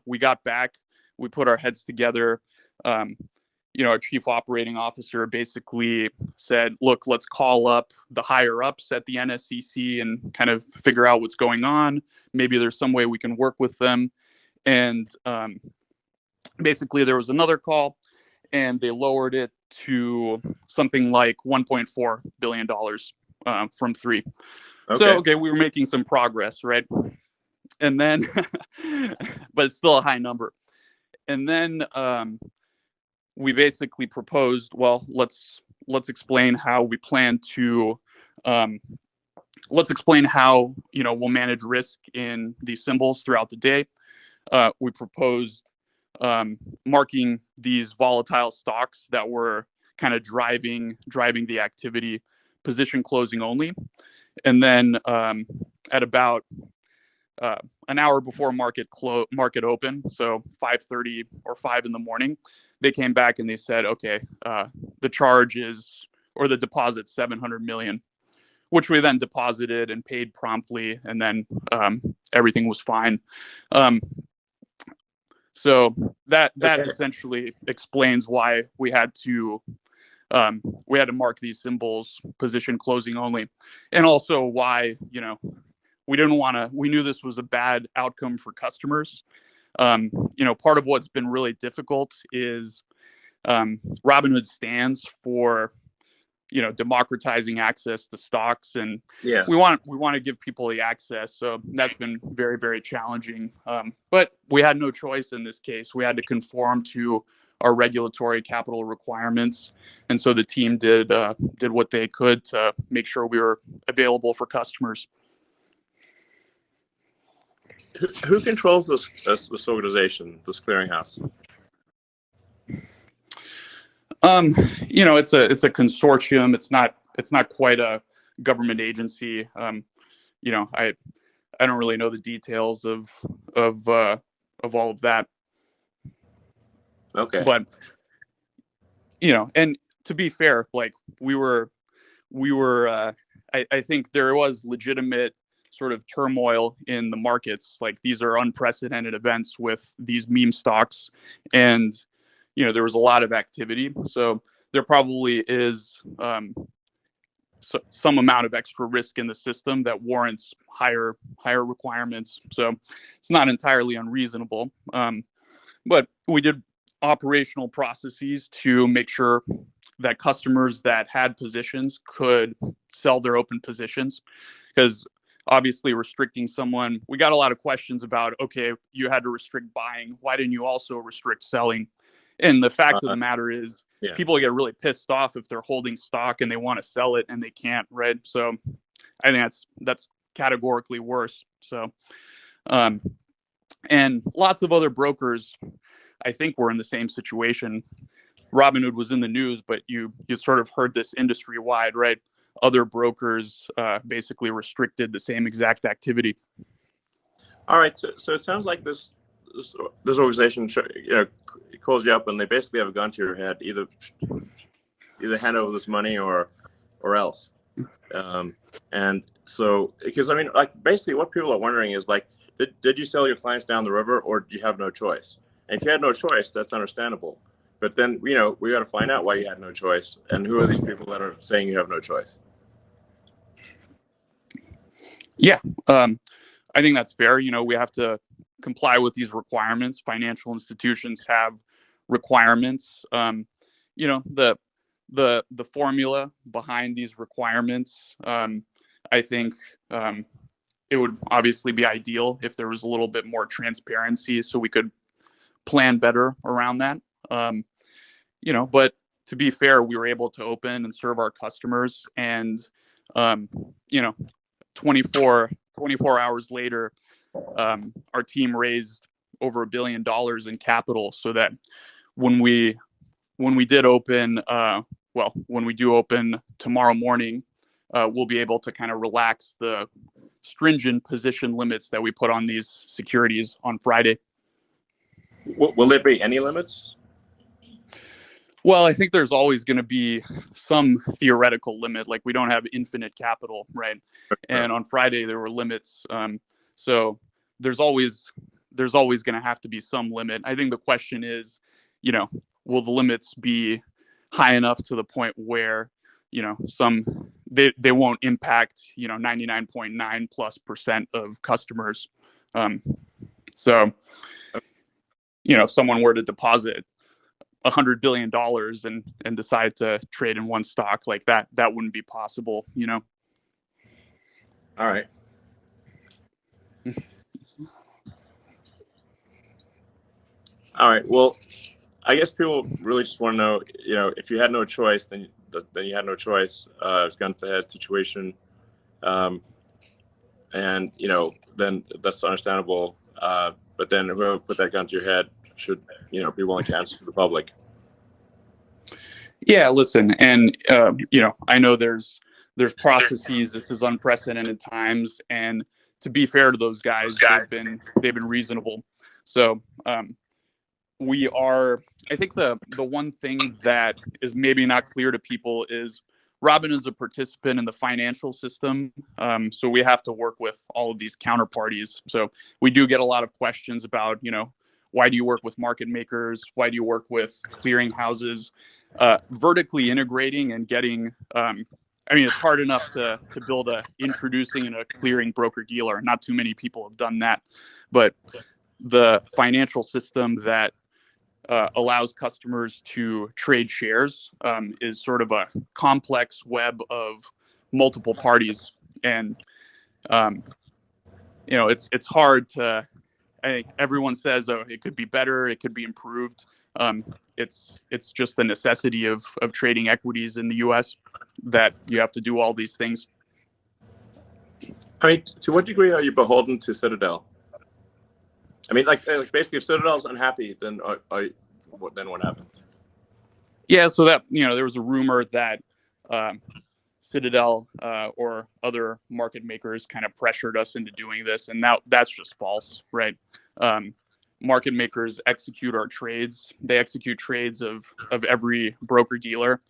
we got back, we put our heads together. Our chief operating officer basically said, look, let's call up the higher ups at the NSCC and kind of figure out what's going on. Maybe there's some way we can work with them. And basically there was another call, and they lowered it to something like $1.4 billion from 3. Okay. So, we were making some progress, right? And then, but it's still a high number. And then we basically proposed, well, let's explain how we plan to, let's explain how, we'll manage risk in these symbols throughout the day. We proposed marking these volatile stocks that were kind of driving the activity, position closing only. And then at about an hour before market open, so 5:30 or 5 in the morning, they came back and they said, okay, the charge is, or the deposit, $700 million, which we then deposited and paid promptly, and then everything was fine. So that essentially explains why we had to mark these symbols position closing only, and also why we knew this was a bad outcome for customers. Part of what's been really difficult is Robinhood stands for democratizing access to stocks, and we want to give people the access. So that's been very, very challenging. But we had no choice in this case. We had to conform to our regulatory capital requirements, and so the team did what they could to make sure we were available for customers. Who controls this organization, this clearinghouse? It's a consortium. It's not quite a government agency. I don't really know the details of all of that. Okay. But and to be fair, like we were I think there was legitimate sort of turmoil in the markets. Like these are unprecedented events with these meme stocks, and there was a lot of activity. So there probably is some amount of extra risk in the system that warrants higher requirements. So it's not entirely unreasonable. But we did operational processes to make sure that customers that had positions could sell their open positions, because obviously restricting someone, we got a lot of questions about, okay, you had to restrict buying, why didn't you also restrict selling? And the fact of the matter is, people get really pissed off if they're holding stock and they want to sell it and they can't, right? So I think that's categorically worse. So and lots of other brokers, I think, were in the same situation. Robinhood was in the news, but you sort of heard this industry wide, right? Other brokers basically restricted the same exact activity. All right. So it sounds like this organization, calls you up and they basically have a gun to your head, either hand over this money or else. And so, because I mean, like basically what people are wondering is like, did you sell your clients down the river, or do you have no choice? And if you had no choice, that's understandable. But then, we got to find out why you had no choice, and who are these people that are saying you have no choice? Yeah, I think that's fair. We have to comply with these requirements. Financial institutions have requirements. The formula behind these requirements, I think it would obviously be ideal if there was a little bit more transparency so we could plan better around that. But to be fair, we were able to open and serve our customers, and 24 hours later, our team raised over $1 billion in capital, so that when we did open, when we do open tomorrow morning, we'll be able to kind of relax the stringent position limits that we put on these securities on Friday. Will there be any limits? Well, I think there's always going to be some theoretical limit. Like we don't have infinite capital, right? And on Friday there were limits. So there's always going to have to be some limit. I think the question is, will the limits be high enough to the point where, they won't impact, 99.9+% of customers. So, if someone were to deposit $100 billion and decide to trade in one stock like that wouldn't be possible, All right. All right. Well, I guess people really just want to know, if you had no choice, then you had no choice. It's gun to the head situation. And, then that's understandable. But then whoever put that gun to your head should, be willing to answer to the public. Yeah, listen, and I know there's processes. This is unprecedented times, and to be fair to those guys, they've been reasonable. So we are. I think the one thing that is maybe not clear to people is Robinhood's a participant in the financial system, so we have to work with all of these counterparties. So we do get a lot of questions about, why do you work with market makers? Why do you work with clearing houses? Vertically integrating and getting, it's hard enough to build introducing a clearing broker dealer. Not too many people have done that, but the financial system that allows customers to trade shares is sort of a complex web of multiple parties, and it's hard to. I think everyone says, oh, it could be better, it could be improved. It's just the necessity of trading equities in the U.S. that you have to do all these things. I mean, to what degree are you beholden to Citadel? I mean, like basically, if Citadel's unhappy, then what happens? Yeah, so that, there was a rumor that Citadel or other market makers kind of pressured us into doing this, and that's just false, right? Market makers execute our trades. They execute trades of every broker dealer.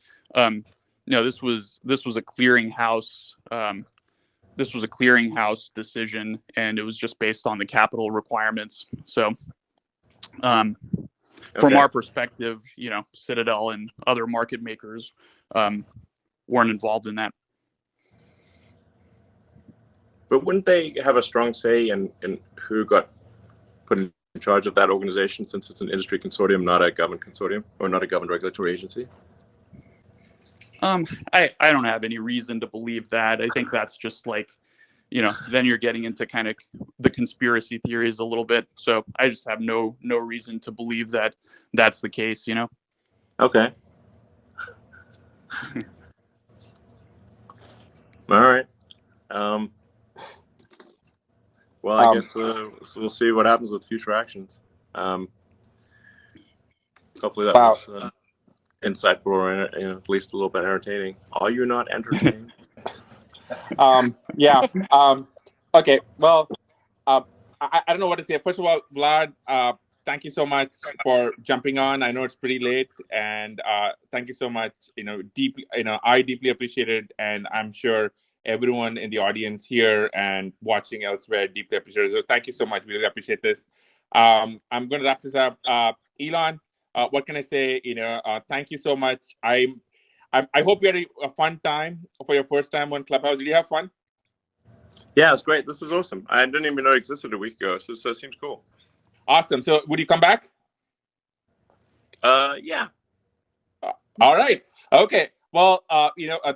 This was a clearinghouse. This was a clearinghouse decision, and it was just based on the capital requirements. So, from our perspective, Citadel and other market makers weren't involved in that. But wouldn't they have a strong say in who got put in charge of that organization, since it's an industry consortium, not a government consortium, or not a government regulatory agency? I don't have any reason to believe that. I think that's just like, then you're getting into kind of the conspiracy theories a little bit. So I just have no reason to believe that that's the case, Okay. All right. Well, I guess so we'll see what happens with future actions. Hopefully that was insightful, or at least a little bit entertaining. Are you not entertained? Yeah. Okay. Well, I don't know what to say. First of all, Vlad, thank you so much for jumping on. I know it's pretty late, and thank you so much. Deeply, I deeply appreciate it, and I'm sure everyone in the audience here and watching elsewhere deeply appreciate it. So thank you so much. We really appreciate this. I'm going to wrap this up. Elon, what can I say? Thank you so much. I hope you had a fun time for your first time on Clubhouse. Did you have fun? Yeah, it's great. This is awesome. I didn't even know it existed a week ago, so it seems cool. Awesome. So would you come back? Yeah. All right. Okay. Well,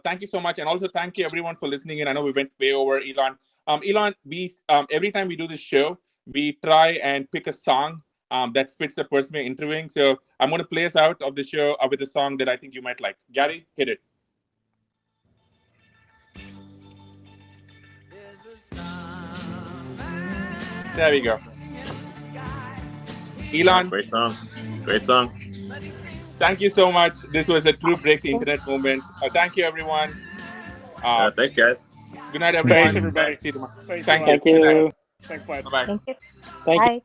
thank you so much, and also thank you everyone for listening in. I know we went way over, Elon. Elon, we every time we do this show, we try and pick a song that fits the person we're interviewing. So I'm going to play us out of the show with a song that I think you might like. Gary, hit it. There we go. Elon. Great song. Great song. Thank you so much. This was a true break the internet moment. Thank you, everyone. Thanks, guys. Good night, everyone. Thanks, everybody. See you tomorrow. Thanks, Thank you. you. Thanks, Vlad. Bye-bye. Thank you. Thank you. Bye.